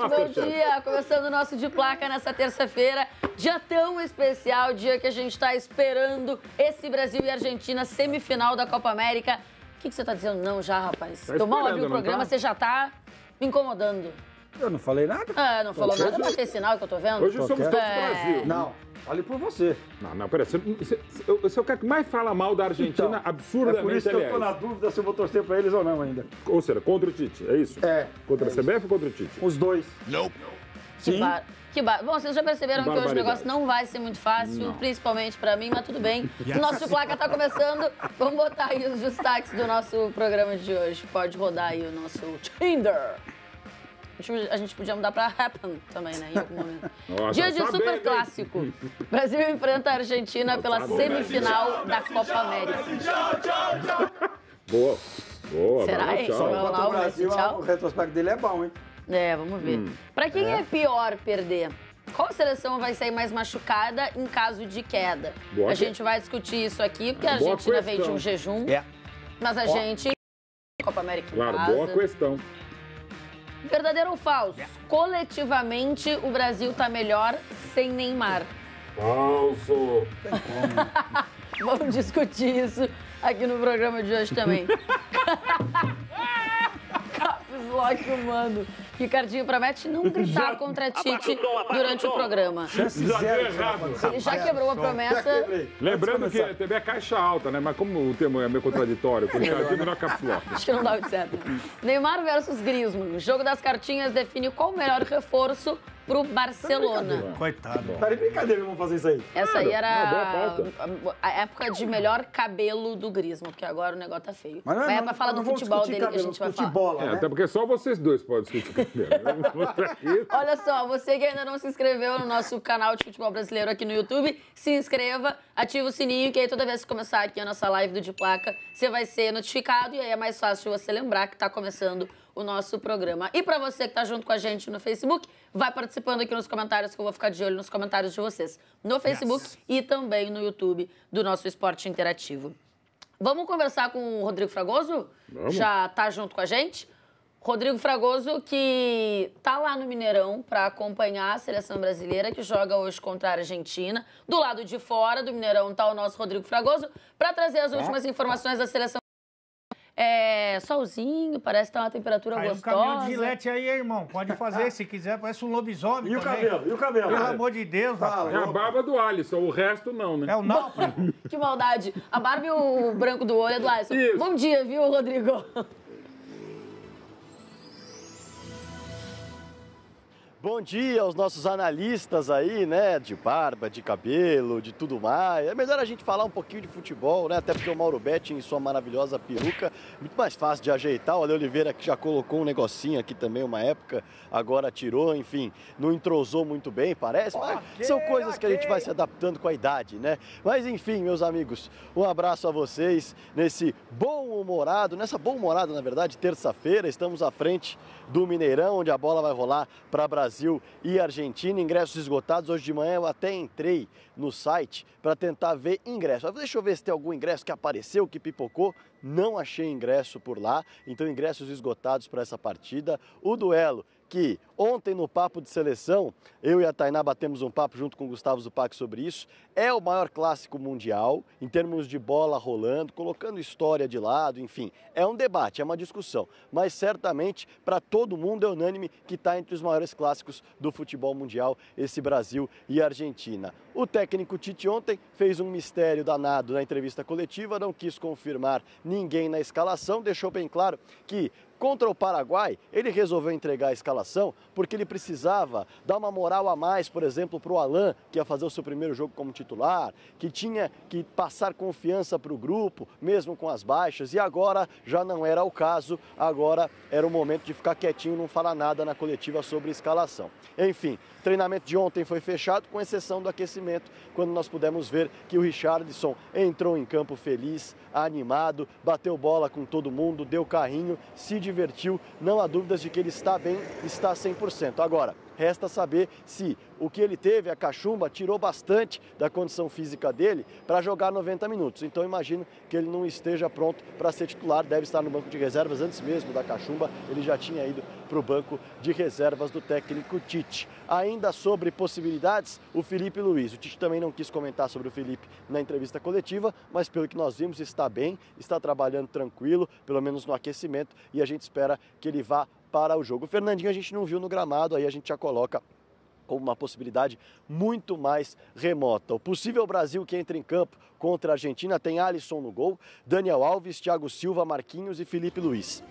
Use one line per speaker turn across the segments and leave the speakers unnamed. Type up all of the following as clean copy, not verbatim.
bom dia! Começando o nosso De Placa nessa terça-feira, dia tão especial, dia que a gente está esperando esse Brasil e Argentina, semifinal da Copa América. O que você está dizendo não já, rapaz? Tô mal a ver o programa, você já está me incomodando.
Eu não falei nada.
Ah, não falou nada, mas fez sinal que eu tô vendo.
Hoje somos todos Brasil.
Não, fale por você.
Não, peraí. Você é o cara que mais fala mal da Argentina,
Então,
absurdamente,
é por isso que eu tô na dúvida se eu vou torcer pra eles ou não ainda.
Ou seja, contra o Tite, é isso?
É.
Contra a CBF ou contra o Tite?
Os dois.
Não.
Sim.
Bom, vocês já perceberam que hoje o negócio não vai ser muito fácil, principalmente pra mim, mas tudo bem. O nosso De Placa tá começando. Vamos botar aí os destaques do nosso programa de hoje. Pode rodar aí o nosso Tinder. A gente podia mudar pra Happen também, né, em algum momento.
Nossa,
Dia de super clássico. Brasil enfrenta a Argentina pela semifinal da Copa América.
Boa.
Será, hein?
Só
Vai rolar
enquanto o
o Messi,
Brasil,
tchau?
o retrospecto dele é bom, hein?
É, vamos ver. Pra quem é pior perder? Qual seleção vai sair mais machucada em caso de queda? A gente vai discutir isso aqui, porque a Argentina veio de um jejum. Mas a gente... Copa América em
Claro,
casa.
boa questão.
Verdadeiro ou falso? Coletivamente, o Brasil tá melhor sem Neymar.
Falso.
Vamos discutir isso aqui no programa de hoje também. Caps Lock humano. Ricardinho promete não gritar contra Tite durante o programa.
Já deu errado.
Ele já quebrou a promessa.
Lembrando que a TV é caixa alta, né? Mas como o termo é meio contraditório, o Ricardinho virou Caps Lock.
Acho que não dá muito certo. Neymar versus Griezmann. O jogo das cartinhas define qual o melhor reforço pro Barcelona.
Coitado. Tá de brincadeira que vão fazer isso aí.
Essa aí era a época de melhor cabelo do Griezmann, porque agora o negócio tá feio.
Mas
é pra falar do futebol dele que a gente vai falar.
Né?
Até porque só vocês dois podem discutir cabelo.
Olha só, você que ainda não se inscreveu no nosso canal de futebol brasileiro aqui no YouTube, se inscreva, ativa o sininho, que aí toda vez que começar aqui a nossa live do De Placa, você vai ser notificado e aí é mais fácil você lembrar que tá começando o nosso programa. E pra você que tá junto com a gente no Facebook, vai participando aqui nos comentários, que eu vou ficar de olho nos comentários de vocês. No Facebook e também no YouTube do nosso Esporte Interativo. Vamos conversar com o Rodrigo Fragoso?
Vamos.
Já tá junto com a gente? Rodrigo Fragoso, que tá lá no Mineirão para acompanhar a seleção brasileira, que joga hoje contra a Argentina. Do lado de fora do Mineirão tá o nosso Rodrigo Fragoso, para trazer as últimas informações da seleção. Solzinho, parece que tá uma temperatura gostosa.
Um caminhão de Gillette aí, irmão. Pode fazer, se quiser, parece um lobisomem.
E
também.
o cabelo? E o cabelo?
Pelo amor de Deus, rapaz.
É a barba do Alisson, o resto não, né?
É o náufrago.
Que maldade. A barba e o branco do olho é do Alisson.
Isso.
Bom dia, viu, Rodrigo?
Bom dia aos nossos analistas aí, né, de barba, de cabelo, de tudo mais. É melhor a gente falar um pouquinho de futebol, né, até porque o Mauro Betti, em sua maravilhosa peruca, muito mais fácil de ajeitar. O Ale Oliveira que já colocou um negocinho aqui também uma época, agora tirou, enfim, não entrosou muito bem, parece, mas são coisas que a gente vai se adaptando com a idade, né. Mas enfim, meus amigos, um abraço a vocês nessa bom-humorada, na verdade, terça-feira, estamos à frente do Mineirão, onde a bola vai rolar para Brasil e Argentina. Ingressos esgotados. Hoje de manhã eu até entrei no site para tentar ver ingresso. Deixa eu ver se tem algum ingresso que apareceu, que pipocou. Não achei ingresso por lá, então ingressos esgotados para essa partida. O duelo que ontem no Papo de Seleção, eu e a Tainá batemos um papo junto com o Gustavo Zupac sobre isso, é o maior clássico mundial, em termos de bola rolando, colocando história de lado, enfim, é um debate, é uma discussão, mas certamente para todo mundo é unânime que está entre os maiores clássicos do futebol mundial, esse Brasil e Argentina. O técnico Tite ontem fez um mistério danado na entrevista coletiva, não quis confirmar ninguém na escalação, deixou bem claro que contra o Paraguai, ele resolveu entregar a escalação porque ele precisava dar uma moral a mais, por exemplo, para o Alan, que ia fazer o seu primeiro jogo como titular, que tinha que passar confiança para o grupo, mesmo com as baixas, e agora já não era o caso, agora era o momento de ficar quietinho e não falar nada na coletiva sobre escalação. Enfim, o treinamento de ontem foi fechado, com exceção do aquecimento, quando nós pudemos ver que o Richarlison entrou em campo feliz, animado, bateu bola com todo mundo, deu carrinho, se divertiu, não há dúvidas de que ele está bem, está 100%. Agora, resta saber se o que ele teve, a cachumba, tirou bastante da condição física dele para jogar 90 minutos. Então imagino que ele não esteja pronto para ser titular, deve estar no banco de reservas antes mesmo da cachumba, ele já tinha ido para o banco de reservas do técnico Tite. Ainda sobre possibilidades, o Felipe Luiz. O Tite também não quis comentar sobre o Felipe na entrevista coletiva, mas pelo que nós vimos está bem, está trabalhando tranquilo, pelo menos no aquecimento, e a gente espera que ele vá para o jogo. O Fernandinho a gente não viu no gramado, aí a gente já coloca como uma possibilidade muito mais remota. O possível Brasil que entra em campo contra a Argentina tem Alisson no gol, Daniel Alves, Thiago Silva, Marquinhos e Felipe Luiz.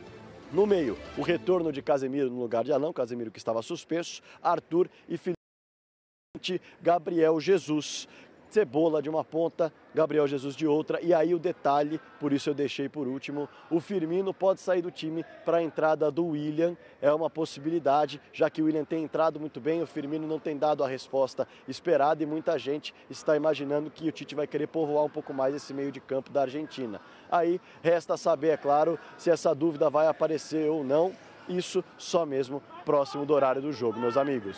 No meio, o retorno de Casemiro no lugar de Alão, Casemiro que estava suspenso, Arthur e Felipe, Gabriel Jesus. Cebola de uma ponta, Gabriel Jesus de outra, e aí o detalhe, por isso eu deixei por último, o Firmino pode sair do time para a entrada do William, é uma possibilidade, já que o William tem entrado muito bem, o Firmino não tem dado a resposta esperada e muita gente está imaginando que o Tite vai querer povoar um pouco mais esse meio de campo da Argentina. Aí resta saber, é claro, se essa dúvida vai aparecer ou não, isso só mesmo próximo do horário do jogo, meus amigos.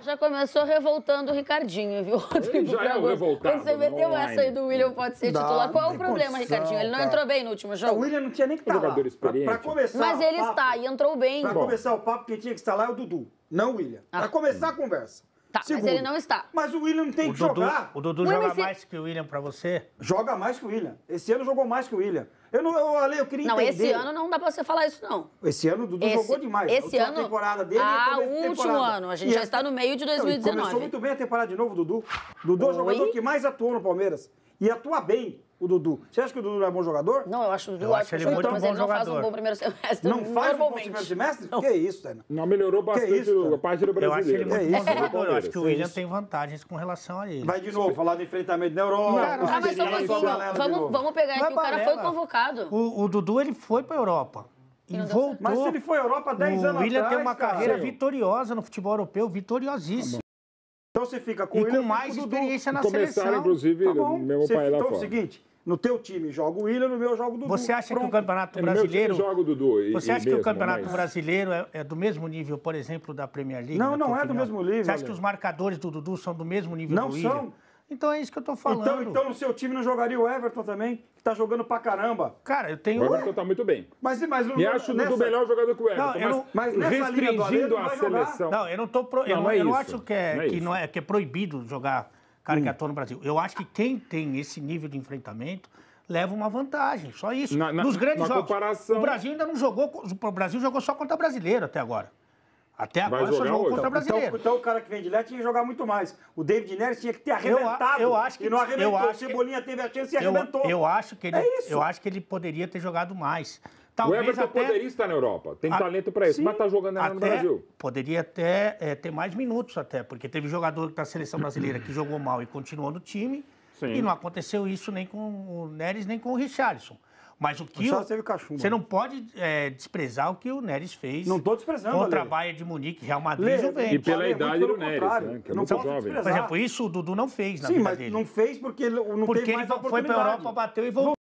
Já começou revoltando o Ricardinho, viu, Rodrigo?
Ele já é o revoltado.
Você meteu essa aí do William pode ser titular. Qual é o problema, Ricardinho? Ele não entrou bem no último jogo?
O William não tinha nem que estar lá.
Jogador experiente.
Pra começar
Mas ele
papo,
está e entrou bem.
Para começar o papo, quem tinha que estar lá é o Dudu, não o William. Para começar a conversa.
Tá,
Segundo,
mas ele não está.
Mas o William não tem que jogar.
O Dudu
Ué,
joga
mas se-
mais que o William pra você?
Joga mais que o William. Esse ano jogou mais que o William. Eu queria
Não,
entender.
esse ano não dá pra você falar isso, não.
Esse ano o Dudu jogou demais. A
Esse
última
ano.
temporada dele e
Ah,
começo de
o último
temporada.
ano. A gente
E
já
essa-
está no meio de
Não, e
2019.
começou muito bem a temporada de novo, o Dudu. Dudu é o jogador que mais atuou no Palmeiras. E atua bem, o Dudu. Você acha que o Dudu não é bom jogador?
Não, eu acho o Dudu
Eu acho
ótimo
ele
jogador,
muito
mas
bom
ele não faz um
jogador.
bom primeiro semestre.
Não faz um bom
normalmente.
primeiro semestre? Que isso, Tainá?
Não, melhorou bastante
isso, cara?
a parte do
Eu acho ele
brasileiro.
muito
É
bom
isso,
jogador. Eu acho que o
é
William
isso.
tem vantagens com relação a ele.
Vai de novo falar de enfrentamento na Europa.
Ah, mas só um
experiência,
pouquinho.
balela de novo.
Vamos pegar
Não é
aqui, o cara foi
balela.
convocado.
O Dudu, ele foi pra Europa e
não deu
voltou.
Mas se ele foi à Europa há 10 anos
O William
atrás,
tem uma
cara.
carreira
Sim.
vitoriosa no futebol europeu, vitoriosíssima.
Então você fica com
E
o William
com mais
o Dudu.
experiência na
Começaram,
seleção.
inclusive,
Tá bom.
o meu
Você-
pai lá
então é o
fora.
seguinte, no teu time joga o William, no meu joga o Dudu.
Você acha que o
Pronto.
Campeonato
No meu time
Brasileiro...
joga o Dudu.
Você acha que o
mesmo,
Campeonato
mas-
Brasileiro é do mesmo nível, por exemplo, da Premier League?
Não,
na
não
tua
é do
opinião?
mesmo nível,
Você acha
Ale.
que os marcadores do Dudu são do mesmo nível
Não
do William?
são.
Então é isso que eu tô falando.
Então no seu time não jogaria o Everton também, que tá jogando pra caramba.
Cara, eu
O
tenho...
Everton tá muito bem.
Mas
Me acho o Dudu melhor jogador que o Everton,
Não, eu não-
mas nessa linha do Ale,
restringindo
não
a
vai jogar.
seleção.
Não, eu não tô eu
Não é
não
isso.
acho que é proibido jogar cara que atua no Brasil. Eu acho que quem tem esse nível de enfrentamento leva uma vantagem, só isso. Nos grandes
na
jogos.
comparação-
O Brasil ainda não jogou, o Brasil jogou só contra brasileiro até agora. Até agora só
jogar
jogou
hoje.
contra brasileiro.
Então o cara que vem de lá tinha que jogar muito mais. O David Neres tinha que ter arrebentado.
eu acho que-
e não arrebentou.
eu acho
O Cebolinha teve a chance e
Eu,
arrebentou.
eu acho que ele,
É isso.
eu acho que ele poderia ter jogado mais.
O
Talvez
Everton
até,
poderia estar na Europa. Tem
A-
talento pra isso,
sim,
mas tá jogando lá no
até
Brasil.
poderia até ter mais minutos até, porque teve jogador da seleção brasileira que jogou mal e continuou no time.
Sim.
E não aconteceu isso nem com o Neres nem com o Richarlison. Mas o que
Richarlison teve cachumba.
você não pode desprezar o que o Neres fez.
Não tô desprezando,
contra a
Ale.
Bayern de Munique, Real Madrid
Lê,
e Juventus.
E pela
Olha,
idade
muito
do
pelo
Neres,
contrário.
né? Que é
Não
muito
posso
jovem.
desprezar.
Por exemplo, isso o Dudu não fez na
Sim,
vida
mas
dele.
não fez porque ele não
Porque
teve
ele
mais
foi
oportunidade.
pra Europa, bateu e voltou.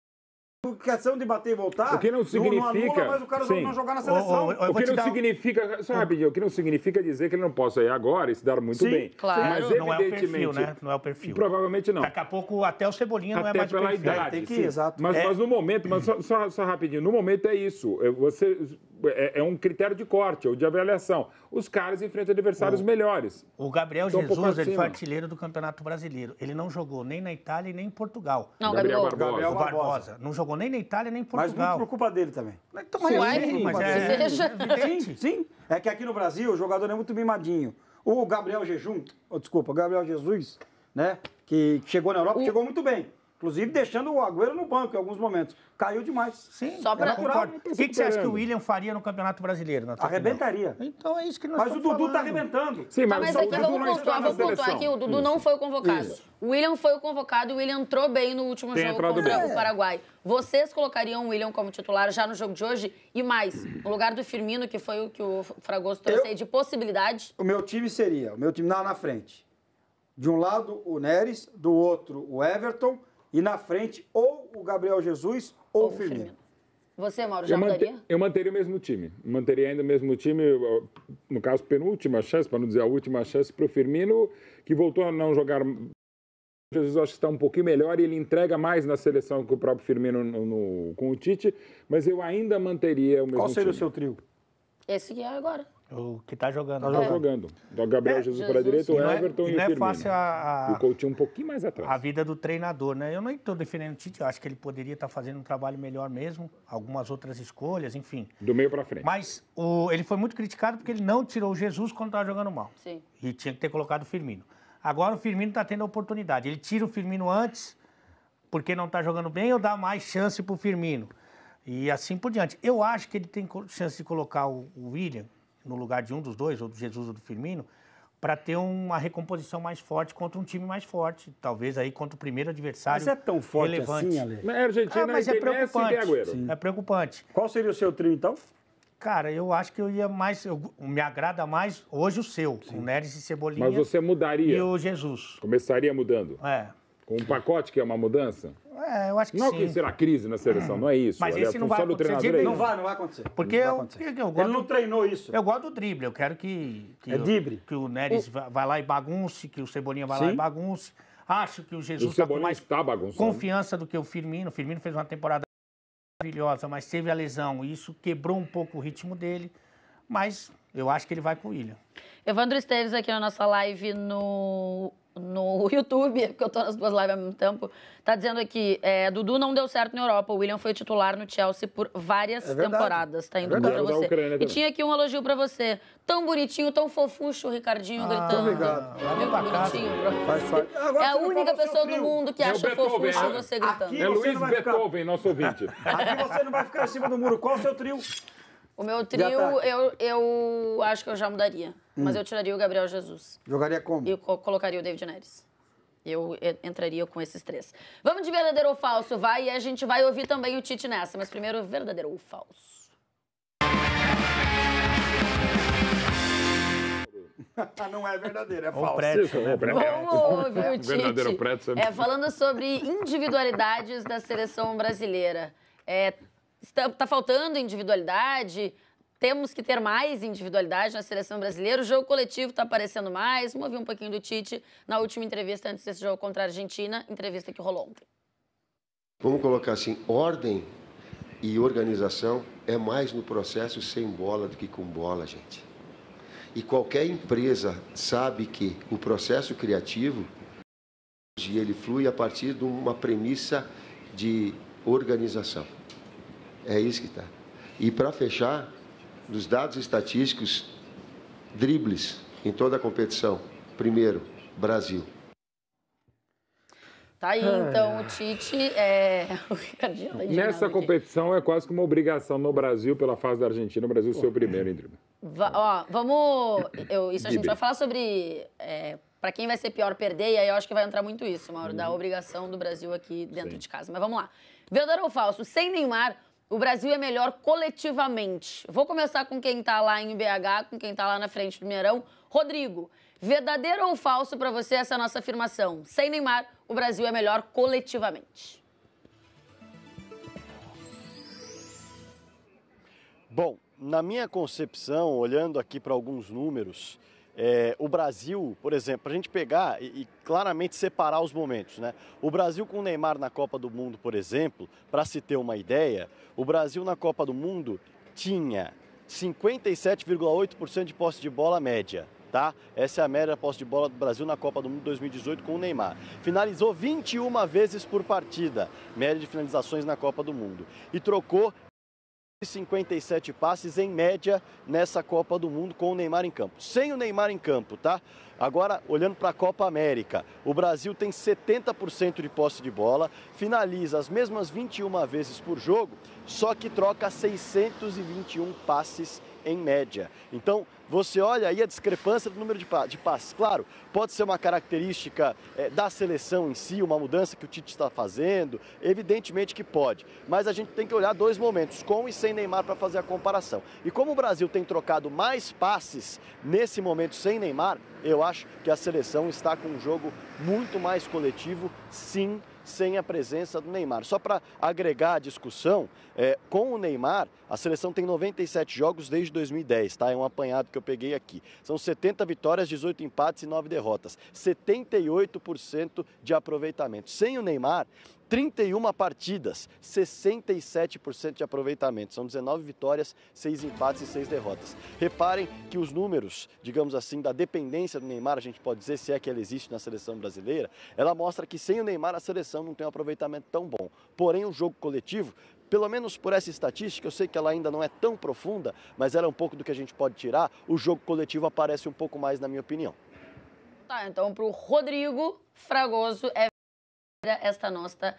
Questão de bater e voltar,
O que não significa-
anula mais o cara
Sim.
não jogar na seleção.
Eu
O
vou
que
te
não
dar um-
significa, só rapidinho, o que não significa dizer que ele não possa ir agora e se dar muito
Sim,
bem.
claro.
Mas
não é o perfil,
evidentemente,
né? Não é o perfil.
Provavelmente não.
Daqui a pouco até o Cebolinha não é
Até
mais de
pela
perfil.
idade.
Tem que ir,
sim.
exato.
Mas no momento, mas só rapidinho, no momento é isso. É um critério de corte ou de avaliação. Os caras enfrentam adversários melhores.
O Gabriel
Então, um pouco
Jesus, ele
acima.
foi artilheiro do Campeonato Brasileiro. Ele não jogou nem na Itália e nem em Portugal.
Não,
Gabriel
Gabigol.
Barbosa.
Gabriel
O Barbosa. Não jogou nem na Itália nem em
Mas muito
Portugal.
por culpa dele também.
Então, mas eu sei, mas é
Seja.
evidente.
Sim, é que aqui no Brasil o jogador não é muito mimadinho. O Gabriel o Gabriel Jesus, né, que chegou na Europa, chegou muito bem. Inclusive deixando o Agüero no banco em alguns momentos. Caiu demais.
Sim,
Só pra-
eu concordo.
Tá
O que você acha que o
superando.
William faria no Campeonato Brasileiro? Na tua opinião?
Arrebentaria.
Então é isso que nós
Mas o
estamos
Dudu tá
falando.
arrebentando.
Sim,
Tá, mas
o
aqui
Dudu
vamos
não está
pontuar,
na
vou pontuar
seleção.
aqui. O Dudu não foi o convocado.
Isso.
O William foi o convocado e o William entrou bem no último
Tem
jogo
entrado
contra
bem.
o Paraguai. Vocês colocariam o William como titular já no jogo de hoje? E mais, no lugar do Firmino, que foi o que o Fragoso trouxe aí de possibilidade?
O meu time seria, na frente. De um lado o Neres, do outro o Everton e na frente ou o Gabriel Jesus ou o Firmino.
Você, Mauro, já mudaria?
Eu manteria o mesmo time. Manteria ainda o mesmo time, no caso, penúltima chance, para não dizer a última chance, para o Firmino, que voltou a não jogar. Jesus acho que está um pouquinho melhor e ele entrega mais na seleção que o próprio Firmino com o Tite, mas eu ainda manteria o mesmo time.
Qual seria o seu trio?
Esse que é agora.
O que tá jogando.
Tá jogando. O Gabriel Jesus para a direita, o Everton e o Firmino.
Fácil
E o Coutinho um pouquinho mais atrás.
A vida do treinador, né? Eu não estou defendendo o Tite, eu acho que ele poderia estar fazendo um trabalho melhor mesmo, algumas outras escolhas, enfim.
Do meio para frente.
Mas ele foi muito criticado porque ele não tirou o Jesus quando estava jogando mal.
Sim.
E tinha que ter colocado o Firmino. Agora o Firmino está tendo a oportunidade. Ele tira o Firmino antes, porque não está jogando bem, ou dá mais chance para o Firmino. E assim por diante. Eu acho que ele tem chance de colocar o William no lugar de um dos dois, ou do Jesus ou do Firmino, para ter uma recomposição mais forte contra um time mais forte. Talvez aí contra o primeiro adversário.
Mas é tão forte
relevante.
assim, Ale?
Na Argentina,
mas é preocupante. É preocupante.
Qual seria o seu trio, então?
Cara, eu acho que eu ia mais... me agrada mais hoje o seu, com o Neres e Cebolinha.
Mas você mudaria?
E o Jesus.
Começaria mudando?
É.
Com um pacote que é uma mudança?
Eu acho que
não
sim.
Não que será crise na seleção, não é isso.
Mas
Ali,
esse não vai acontecer.
Não vai acontecer.
Porque eu gosto...
Ele não treinou isso.
Eu gosto do drible. Eu quero que o Neres vá lá e bagunce, que o Cebolinha vá lá e bagunce. Acho que o Jesus está com mais confiança do que o Firmino. O Firmino fez uma temporada maravilhosa, mas teve a lesão. E isso quebrou um pouco o ritmo dele. Mas eu acho que ele vai com o William.
Evandro Esteves aqui na nossa live no YouTube, porque eu tô nas duas lives ao mesmo tempo, tá dizendo aqui, Dudu não deu certo na Europa, o William foi titular no Chelsea por várias temporadas, tá indo pra você. E tinha aqui um elogio pra você, tão bonitinho, tão fofucho o Ricardinho gritando.
Obrigado.
Viu que bonitinho, bro? É a única pessoa do mundo que acha fofucho você gritando.
É Luiz Beethoven, nosso ouvinte.
Aqui você não vai ficar em cima do muro. Qual o seu trio?
O meu trio, eu acho que eu já mudaria. Mas eu tiraria o Gabriel Jesus.
Jogaria como?
E colocaria o David Neres. Eu entraria com esses três. Vamos de verdadeiro ou falso, vai? E a gente vai ouvir também o Tite nessa. Mas primeiro, verdadeiro ou falso?
Não é verdadeiro, é falso.
Vamos ouvir o Tite.
Verdadeiro preto.
Falando sobre individualidades da seleção brasileira. Tá faltando individualidade? Temos que ter mais individualidade na seleção brasileira. O jogo coletivo está aparecendo mais. Vamos ouvir um pouquinho do Tite na última entrevista antes desse jogo contra a Argentina, entrevista que rolou ontem.
Vamos colocar assim, ordem e organização é mais no processo sem bola do que com bola, gente. E qualquer empresa sabe que o processo criativo, ele flui a partir de uma premissa de organização. É isso que está. E para fechar, dos dados estatísticos, dribles em toda a competição. Primeiro, Brasil.
Tá aí, então, o Tite o Ricardinho tá
nessa competição é quase que uma obrigação no Brasil, pela fase da Argentina, o Brasil ser o primeiro em drible.
Vamos... Isso a gente vai falar sobre... para quem vai ser pior perder, e aí eu acho que vai entrar muito isso, Mauro, da obrigação do Brasil aqui dentro de casa. Mas vamos lá. Verdadeiro ou falso? Sem Neymar, o Brasil é melhor coletivamente. Vou começar com quem tá lá em BH, com quem tá lá na frente do Mineirão. Rodrigo, verdadeiro ou falso para você essa nossa afirmação? Sem Neymar, o Brasil é melhor coletivamente.
Bom, na minha concepção, olhando aqui para alguns números, o Brasil, por exemplo, para a gente pegar e claramente separar os momentos, né? O Brasil com o Neymar na Copa do Mundo, por exemplo, para se ter uma ideia, o Brasil na Copa do Mundo tinha 57,8% de posse de bola média, tá? Essa é a média de posse de bola do Brasil na Copa do Mundo 2018 com o Neymar. Finalizou 21 vezes por partida, média de finalizações na Copa do Mundo. E trocou 57 passes em média nessa Copa do Mundo com o Neymar em campo. Sem o Neymar em campo, tá? Agora, olhando para a Copa América, o Brasil tem 70% de posse de bola, finaliza as mesmas 21 vezes por jogo, só que troca 621 passes em média. Então, você olha aí a discrepância do número de passes. Claro, pode ser uma característica da seleção em si, uma mudança que o Tite está fazendo, evidentemente que pode. Mas a gente tem que olhar dois momentos, com e sem Neymar, para fazer a comparação. E como o Brasil tem trocado mais passes nesse momento sem Neymar, eu acho que a seleção está com um jogo muito mais coletivo, sim, sem a presença do Neymar. Só para agregar a discussão, com o Neymar, a seleção tem 97 jogos desde 2010, tá? É um apanhado que eu peguei aqui. São 70 vitórias, 18 empates e 9 derrotas. 78% de aproveitamento. Sem o Neymar, 31 partidas, 67% de aproveitamento. São 19 vitórias, 6 empates e 6 derrotas. Reparem que os números, digamos assim, da dependência do Neymar, a gente pode dizer, se é que ela existe na seleção brasileira, ela mostra que sem o Neymar a seleção não tem um aproveitamento tão bom. Porém, o jogo coletivo, pelo menos por essa estatística, eu sei que ela ainda não é tão profunda, mas ela é um pouco do que a gente pode tirar, o jogo coletivo aparece um pouco mais, na minha opinião.
Tá, então pro Rodrigo Fragoso esta nossa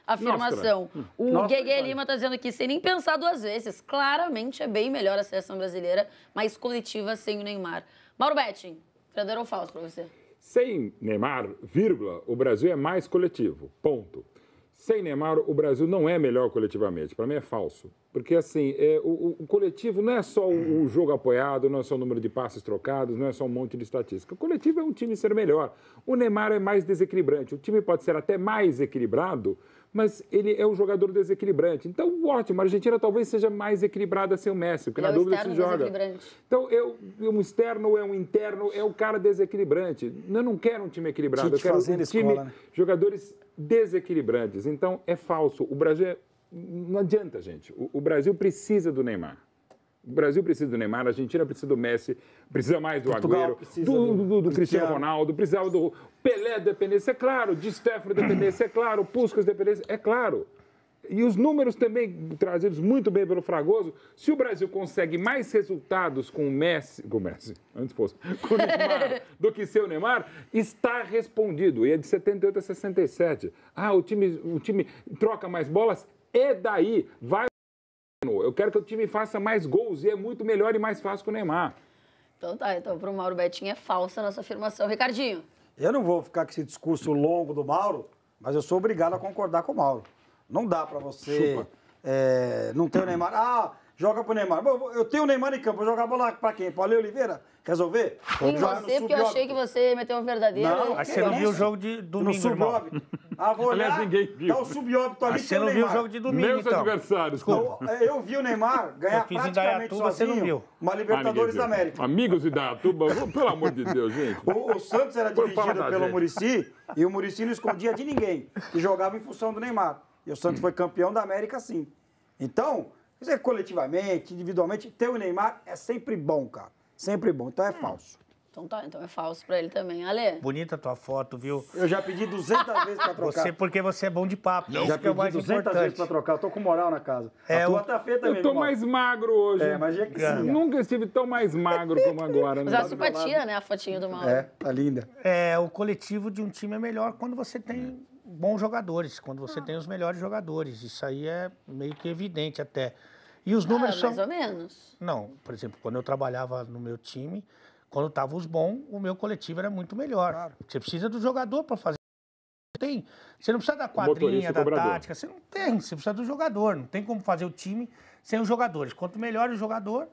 afirmação. O Guegue Lima tá dizendo aqui, sem nem pensar duas vezes, claramente é bem melhor a seleção brasileira, mais coletiva sem o Neymar. Mauro Betting, verdadeiro ou falso pra você?
Sem Neymar, vírgula, o Brasil é mais coletivo, ponto. Sem Neymar, o Brasil não é melhor coletivamente. Para mim é falso. Porque, assim, o coletivo não é só o jogo apoiado, não é só o número de passes trocados, não é só um monte de estatística. O coletivo é um time ser melhor. O Neymar é mais desequilibrante. O time pode ser até mais equilibrado, mas ele é um jogador desequilibrante. Então, ótimo, a Argentina talvez seja mais equilibrada sem o Messi, porque na dúvida se joga. Então, um externo é um interno, é o cara desequilibrante. Eu não quero um time equilibrado, eu quero um time, jogadores desequilibrantes. Então, é falso. O Brasil não adianta, gente. O Brasil precisa do Neymar. O Brasil precisa do Neymar, a Argentina precisa do Messi, precisa mais do Agüero, do Cristiano Ronaldo, precisava do Pelé dependência, é claro, de Stefano dependência, é claro, Puskás dependência, é claro. E os números também trazidos muito bem pelo Fragoso, se o Brasil consegue mais resultados com o Messi, antes fosse, com o Neymar, do que sem o Neymar, está respondido. E é de 78 a 67. O time troca mais bolas, é daí, vai. Eu quero que o time faça mais gols e é muito melhor e mais fácil que o Neymar.
Então tá, então pro Mauro Betting é falsa a nossa afirmação. Ricardinho.
Eu não vou ficar com esse discurso longo do Mauro, mas eu sou obrigado a concordar com o Mauro. Não dá pra você não ter o Neymar. Joga pro Neymar. Eu tenho o Neymar em campo, vou jogar a bola pra quem? Pro Ale Oliveira? Resolver?
Em você, porque eu achei que você meteu um verdadeiro.
Não, você não viu o jogo de domingo,
no subóbito. Vou olhar,
aliás, ninguém viu.
Tá o subóbito ali,
você não viu o jogo de domingo,
Meus
então.
adversários.
Eu vi o Neymar ganhar praticamente sozinho uma Libertadores da América.
Amigos de Dayatuba, pelo amor de Deus, gente.
O Santos era dirigido pelo Muricy e o Muricy não escondia de ninguém, que jogava em função do Neymar. E o Santos foi campeão da América, sim. Então, coletivamente, individualmente, ter o Neymar é sempre bom, cara. Sempre bom. Então é falso.
Então tá, então é falso pra ele também. Ale?
Bonita a tua foto, viu?
Eu já pedi 200 vezes pra trocar.
Porque você é bom de papo.
Já pedi 200 vezes pra trocar. Eu tô com moral na casa. A tua tá feia também.
Eu tô mais magro hoje.
Mas é que sim.
Nunca estive tão mais magro como agora.
Mas a simpatia, né? A fotinha do Mauro.
Tá linda.
O coletivo de um time é melhor quando você tem bons jogadores, quando você tem os melhores jogadores. Isso aí é meio que evidente até. E os números são...
mais ou menos.
Não, por exemplo, quando eu trabalhava no meu time, quando estavam os bons, o meu coletivo era muito melhor. Claro. Você precisa do jogador para fazer. Você não precisa da quadrinha, da tática, você não tem, você precisa do jogador. Não tem como fazer o time sem os jogadores. Quanto melhor o jogador,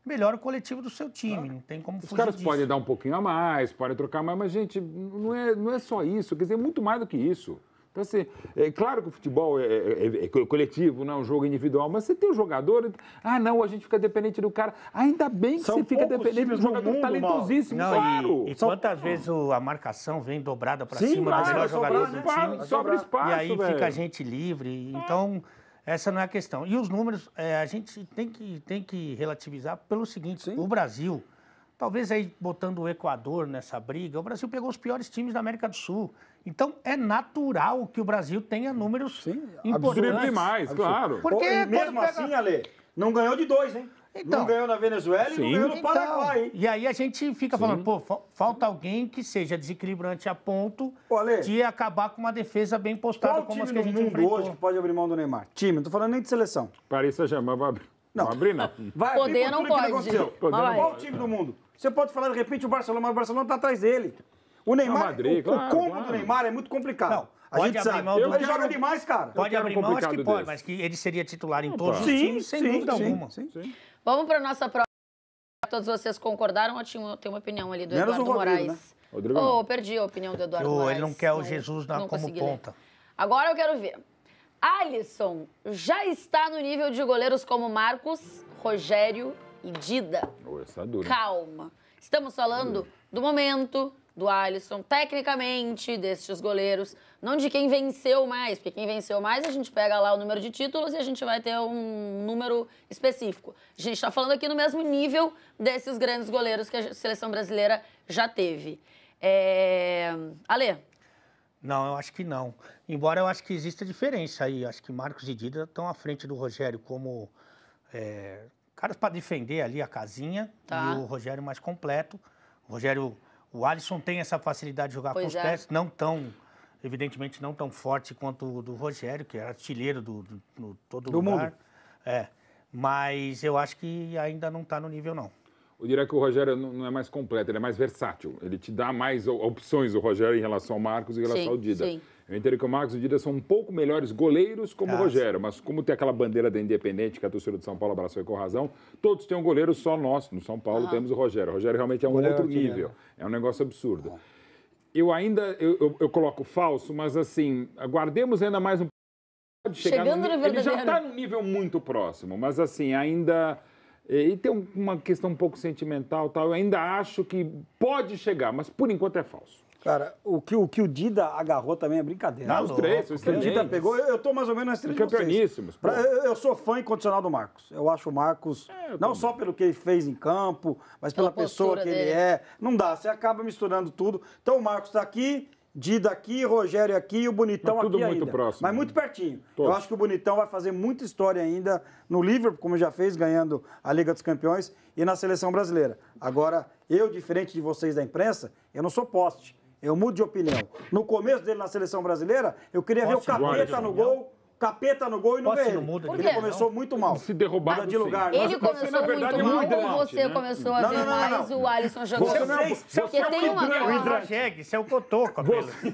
melhor o coletivo do seu time. Não tem como fugir
Os caras
disso.
podem dar um pouquinho a mais, podem trocar mais, mas, gente, não é só isso. Quer dizer, é muito mais do que isso. Então, assim, é claro que o futebol é coletivo, não é um jogo individual, mas você tem um jogador... não, a gente fica dependente do cara. Ainda bem que você fica dependente do jogador talentosíssimo, claro.
E quantas vezes a marcação vem dobrada para cima do melhor jogador do time?
Sobra espaço,
e aí fica a gente livre. Então, essa não é a questão. E os números, a gente tem que relativizar pelo seguinte, o Brasil... Talvez aí, botando o Equador nessa briga, o Brasil pegou os piores times da América do Sul. Então, é natural que o Brasil tenha números importantes.
Demais, claro.
Porque mesmo assim, Ale, não ganhou de 2, hein? Então, não ganhou na Venezuela e não ganhou no Paraguai, hein?
E aí a gente fica falando, falta alguém que seja desequilibrante a ponto de acabar com uma defesa bem postada como as que a gente enfrentou.
Qual time no mundo hoje que pode abrir mão do Neymar? Time, não tô falando nem de seleção.
Paris Saint-Germain vai abrir. Não abrir, não.
Vai
Poder
abrir
não
por tudo que
pode.
aconteceu.
Poder não
Qual
pode.
time do mundo? Você pode falar de repente o Barcelona, mas o Barcelona tá atrás dele. O Neymar,
Madrid,
o
claro,
combo
claro.
do Neymar é muito complicado.
Não,
A
pode
gente
abrir
sabe.
mão do-
Ele joga demais, cara.
Pode
quero um
abrir mão, acho que
complicado
pode,
desse.
mas que ele seria titular em todos os
Sim,
times, sem dúvida alguma.
sim.
Vamos para nossa próxima. Todos vocês concordaram ou tem uma opinião ali do
Menos
Eduardo
o Rodrigo,
Moraes?
Rodrigo
Oh,
não.
perdi a opinião do Eduardo
Ele
Moraes.
não quer o Jesus
não
como
consegui ler.
ponta.
Agora eu quero ver. Alisson já está no nível de goleiros como Marcos, Rogério e Dida.
Essa é dura.
Calma. Estamos falando do momento do Alisson, tecnicamente, destes goleiros, não de quem venceu mais, porque quem venceu mais a gente pega lá o número de títulos e a gente vai ter um número específico. A gente está falando aqui no mesmo nível desses grandes goleiros que a seleção brasileira já teve. Ale,
Não, eu acho que não. Embora eu acho que exista diferença aí. Acho que Marcos e Dida estão à frente do Rogério como caras para defender ali a casinha.
Tá.
E o Rogério mais completo. O Alisson tem essa facilidade de jogar
Pois
com os
é.
pés, evidentemente não tão forte quanto o do Rogério, que é artilheiro no todo
Do
lugar.
mundo.
Mas eu acho que ainda não está no nível, não.
Eu diria que o Rogério não é mais completo, ele é mais versátil. Ele te dá mais opções, o Rogério, em relação ao Marcos e em relação
Sim,
ao Dida.
sim.
Eu entendo que o Marcos e o Dida são um pouco melhores goleiros como o Rogério, mas como tem aquela bandeira da Independente, que a torcida de São Paulo abraçou e com razão, todos têm um goleiro só nós. No São Paulo temos o Rogério. O Rogério realmente é um
Goleiro
outro
artilheiro.
nível. É um negócio absurdo. Eu ainda, eu coloco falso, mas assim, aguardemos ainda mais um pode chegar
Chegando no
Ele já
verdadeiro.
está num nível muito próximo, mas assim, ainda... E tem uma questão um pouco sentimental, tal. Eu ainda acho que pode chegar, mas por enquanto é falso.
Cara, o que o Dida agarrou também é brincadeira.
Não, os três, os
O que o Dida
três.
pegou, eu tô mais ou menos na estrela de vocês.
Campeoníssimos, pô.
Eu sou fã incondicional do Marcos. Eu acho o Marcos, não só pelo que ele fez em campo, mas pela
Pela
pessoa
postura
que ele
dele.
é. Não dá, você acaba misturando tudo. Então o Marcos tá aqui, Dida aqui, Rogério aqui e o Bonitão
Mas tudo
aqui
muito
ainda.
próximo,
Mas
né?
muito pertinho.
Todos.
Eu acho que o Bonitão vai fazer muita história ainda no Liverpool, como já fez, ganhando a Liga dos Campeões, e na Seleção Brasileira. Agora, eu, diferente de vocês da imprensa, eu não sou poste. Eu mudo de opinião. No começo dele na Seleção Brasileira, eu queria ver o
Poste igual,
Capeta no gol, Capeta no gol e não
Poste
ver
não
ele.
muda
Por
Ele
quê?
começou muito mal.
Se derrubar
Muda de lugar.
ele
Mas você,
começou
na verdade,
muito
é
mal
muito
ou
hidrante,
você
né?
começou a
Não,
ver
não, não,
mais
não.
o Alisson jogando? Porque tem uma coisa...
Rogério, isso é o cotoco.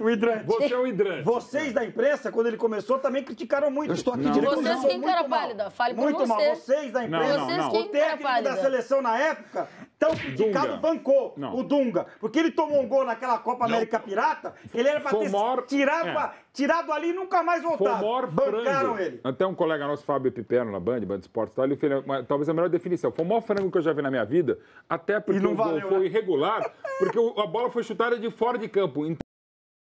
O hidrante.
Você é um hidrante.
Vocês da imprensa, quando ele começou, também criticaram muito. Eu estou aqui
de
Vocês quem cara pálida? Fale por
muito
você.
mal. Vocês da imprensa,
Não, não.
Vocês
o
quem cara
técnico da
pálida?
seleção na época, tão criticado,
Dunga.
bancou
Não.
o Dunga. Porque ele tomou um gol naquela Copa América Pirata, ele era pra ter
Fomor,
tirado ali e nunca mais voltado.
Fomor
Bancaram
frango.
ele.
Até um colega nosso, Fábio Pipeno, na Band Esportes, ele fez talvez a melhor definição. Foi o maior frango que eu já vi na minha vida, até porque
E não
o gol
valeu,
foi
né?
irregular, porque a bola foi chutada de fora de campo. Então,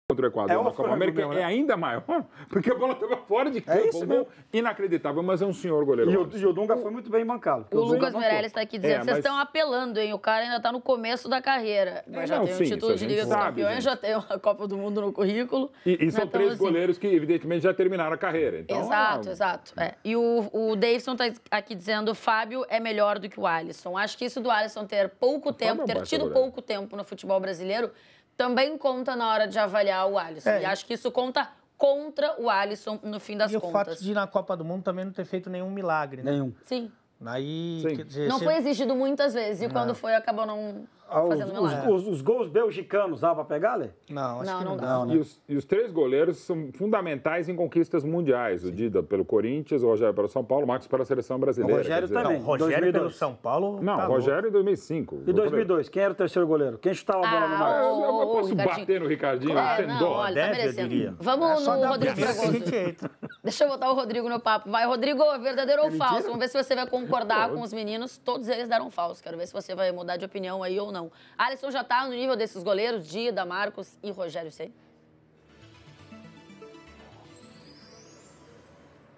contra o Equador
É o
na Copa
frango
América
mesmo, né?
é ainda maior, porque a bola estava fora de campo.
isso
Um
mesmo.
gol inacreditável, mas é um senhor goleiro.
E o Dunga foi muito bem bancado. porque
O
Dunga
Lucas
bancou.
Meirelles está aqui dizendo,
É,
vocês
mas-
estão apelando, hein? O cara ainda está no começo da carreira. Mas já
não,
tem um
sim,
título
isso
de
a
Liga
gente
dos
sabe,
Campeões,
gente.
já tem uma Copa do Mundo no currículo.
E são
Então,
três
assim,
goleiros que, evidentemente, já terminaram a carreira. Então,
Exato, exato. E o Davidson está aqui dizendo o Fábio é melhor do que o Alisson. Acho que isso do Alisson ter pouco tempo,
é um
ter
baita
tido
goleiro.
pouco tempo no futebol brasileiro, também conta na hora de avaliar o Alisson. E acho que isso conta contra o Alisson no fim das
E o fato
contas.
de ir na Copa do Mundo também não ter feito nenhum milagre, né?
Nenhum.
Sim.
Aí,
Sim.
quer dizer,
Não
você-
foi exigido muitas vezes. E quando foi, acabou não fazendo milagre.
Os gols belgicanos dá pra pegar, Lê?
Não, acho
Não,
que
não
não,
dá.
dá.
Não, né?
E os três goleiros são fundamentais em conquistas mundiais. O Dida pelo Corinthians, o Rogério pelo São Paulo, o Marcos pela seleção brasileira.
O Rogério
quer dizer.
também.
Não, Rogério
2002.
pelo São Paulo.
Não,
tá
o Rogério em 2005.
E 2002, quem era o terceiro goleiro? Quem chutava a bola no
Ah,
mar?
Eu posso
Ricardinho.
bater no Ricardinho,
É,
sem
não,
dó.
olha, tá
Deve, eu
merecendo.
diria.
Vamos
É só
no
dar
Rodrigo
primeiro que a
Fragoso.
gente entra.
Deixa eu botar o Rodrigo no papo. Vai, Rodrigo, verdadeiro ou falso? Vamos ver se você vai concordar com os meninos. Todos eles deram falso. Quero ver se você vai mudar de opinião aí ou não. Alisson já tá no nível desses goleiros, Dida, Marcos e Rogério Ceni.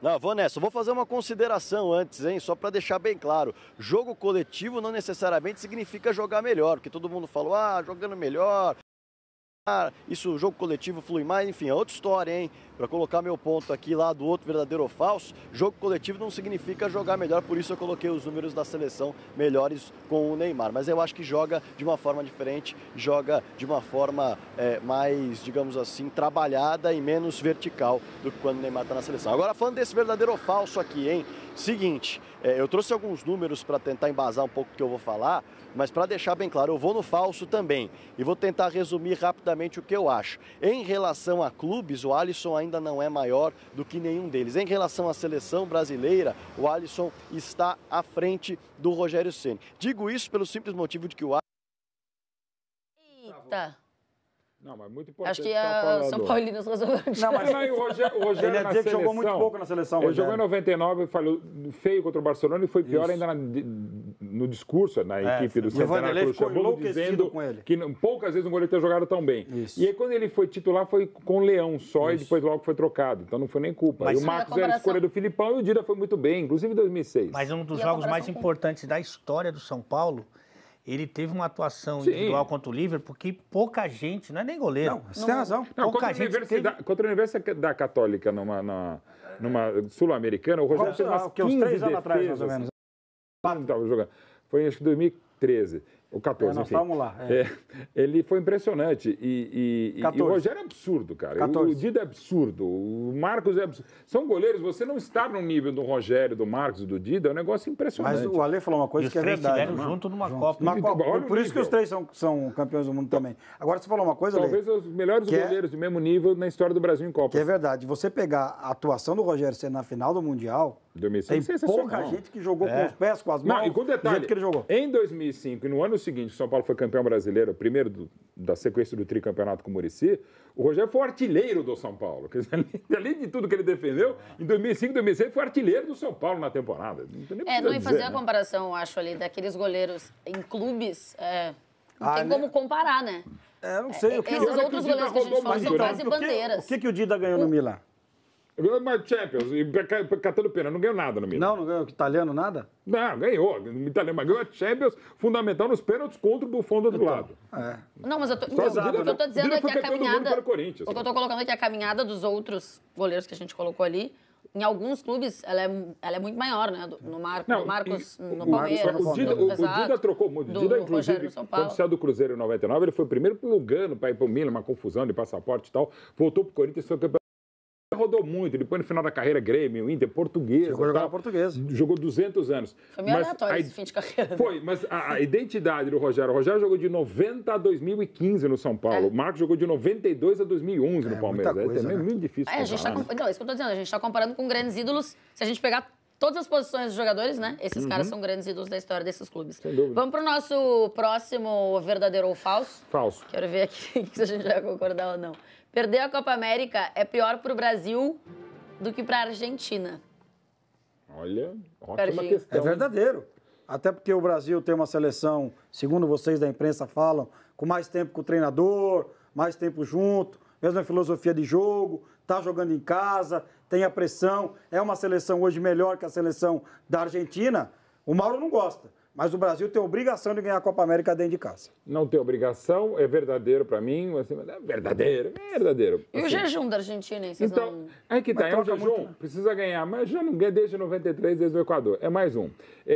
Não, vou nessa. Eu vou fazer uma consideração antes, hein? Só para deixar bem claro. Jogo coletivo não necessariamente significa jogar melhor, porque todo mundo falou, jogando melhor. isso, o jogo coletivo flui mais, enfim, é outra história, hein? Para colocar meu ponto aqui lá do outro verdadeiro ou falso, jogo coletivo não significa jogar melhor, por isso eu coloquei os números da seleção melhores com o Neymar. Mas eu acho que joga de uma forma diferente, joga de uma forma mais, digamos assim, trabalhada e menos vertical do que quando o Neymar está na seleção. Agora, falando desse verdadeiro ou falso aqui, hein? Seguinte, eu trouxe alguns números para tentar embasar um pouco o que eu vou falar, mas para deixar bem claro, eu vou no falso também. E vou tentar resumir rapidamente o que eu acho. Em relação a clubes, o Alisson ainda não é maior do que nenhum deles. Em relação à seleção brasileira, o Alisson está à frente do Rogério Ceni. Digo isso pelo simples motivo de que o
Eita.
Não, mas muito importante.
Acho que a São Paulinos resolveu.
Não, mas
Não, e o Rogério
ele ia
na
dizer que jogou
seleção,
muito pouco na seleção.
Ele jogou em
Rogério.
99, falhou feio contra o Barcelona e foi pior
Isso.
ainda no discurso na equipe do
E o Vanderlei
Centenário
ficou
Luxemburgo,
enlouquecido
dizendo
com ele.
que poucas vezes um goleiro ter jogado tão bem.
Isso.
E aí quando ele foi titular foi com o Leão só e depois logo foi trocado. Então não foi nem culpa.
Mas
E o Marcos era a escolha do Filipão e o Dida foi muito bem, inclusive em 2006.
Mas um dos
E a
jogos mais
comparação com-
importantes da história do São Paulo, ele teve uma atuação individual contra o Liverpool, porque pouca gente, não é nem goleiro.
Não, você tem razão.
Não,
pouca
contra, a
gente
universidade, contra a Universidade Católica numa Sul-Americana, o Rogério fez umas 15
uns 3 anos atrás, mais ou
defesas.
menos.
Não estava jogando. Foi acho que 2013, ou 14,
nós
enfim.
estávamos lá.
Ele foi impressionante. E o
14.
Rogério é absurdo, cara.
14.
O Dida é absurdo. O Marcos é absurdo. São goleiros, você não estar no nível do Rogério, do Marcos e do Dida é um negócio impressionante.
Mas o Ale falou uma
E
coisa
os
que é
três
verdade.
estiveram junto numa Copa.
Uma Copa.
Olha o
Por isso que
nível.
os três são campeões do mundo também. Agora, você falou uma coisa,
Talvez
Ale,
os melhores
que é-
goleiros de mesmo nível na história do Brasil em Copa.
que é verdade. Você pegar a atuação do Rogério Ceni na final do Mundial,
2006,
tem
sensacional.
pouca gente que jogou com os pés, com as mãos,
Não, e com
do
detalhe,
jeito que ele jogou.
em 2005 e no ano seguinte, o São Paulo foi campeão brasileiro, primeiro da sequência do tricampeonato com o Muricy, o Rogério foi o artilheiro do São Paulo. Quer dizer, além de tudo que ele defendeu, em 2005 e 2006 ele foi artilheiro do São Paulo na temporada. Não
Não, e fazer a
né?
comparação, eu acho, ali, daqueles goleiros em clubes, não tem
né?
como comparar, né?
Não sei.
Esses
olha que
outros
o Dida
goleiros que a gente
rodou
fala
muito,
são
né?
quase bandeiras.
O que o Dida ganhou no Milan?
Ganhou mais Champions, e catando pena, não ganhou nada no Milan.
Não ganhou o italiano nada?
Não, ganhou. O italiano, mas ganhou a Champions, fundamental nos pênaltis contra o Buffon do outro lado.
Não, mas eu tô,
Só
então,
o
o que eu tô
Dida
dizendo é que
foi
a
campeão do mundo
caminhada...
pelo Corinthians.
O que eu tô colocando aqui é a caminhada dos outros goleiros que a gente colocou ali. Em alguns clubes, ela é muito maior, né? No Marcos, no Palmeiras.
O Dida trocou muito. O Dida, inclusive, quando saiu do Cruzeiro em 99, ele foi o primeiro pro Lugano para ir pro Milan, uma confusão de passaporte e tal. Voltou pro Corinthians, foi campeão. Rodou muito, depois no final da carreira, Grêmio, Inter, Portuguesa.
Chegou a jogar na Portuguesa.
Jogou 200 anos.
Foi meio aleatório esse fim de carreira.
Foi, mas a identidade do Rogério. O Rogério jogou de 90 a 2015 no São Paulo. O Marcos jogou de 92 a 2011 no Palmeiras.
muita coisa,
É
né?
muito difícil
A gente tá,
comparar, né?
não, é isso que eu tô dizendo. A gente tá comparando com grandes ídolos. Se a gente pegar todas as posições dos jogadores, né? Esses caras são grandes ídolos da história desses clubes.
Sem dúvida.
Vamos pro nosso próximo verdadeiro ou falso.
Falso.
Quero ver aqui se a gente vai concordar ou não. Perder a Copa América é pior pro Brasil do que pra Argentina.
Olha, ótima
Serginho.
questão.
É verdadeiro. Até porque o Brasil tem uma seleção, segundo vocês da imprensa falam, com mais tempo com o treinador, mais tempo junto, mesma filosofia de jogo, tá jogando em casa, tem a pressão. É uma seleção hoje melhor que a seleção da Argentina. O Mauro não gosta, mas o Brasil tem a obrigação de ganhar a Copa América dentro de casa.
Não tem obrigação, é verdadeiro pra mim. Assim, é verdadeiro.
E o
Assim,
jejum da Argentina, hein? Vocês
Então,
não...
aí que tá,
Mas
é um
troca
jejum,
muito, né?
precisa ganhar, mas já não ganha desde 93, desde o Equador. É mais um.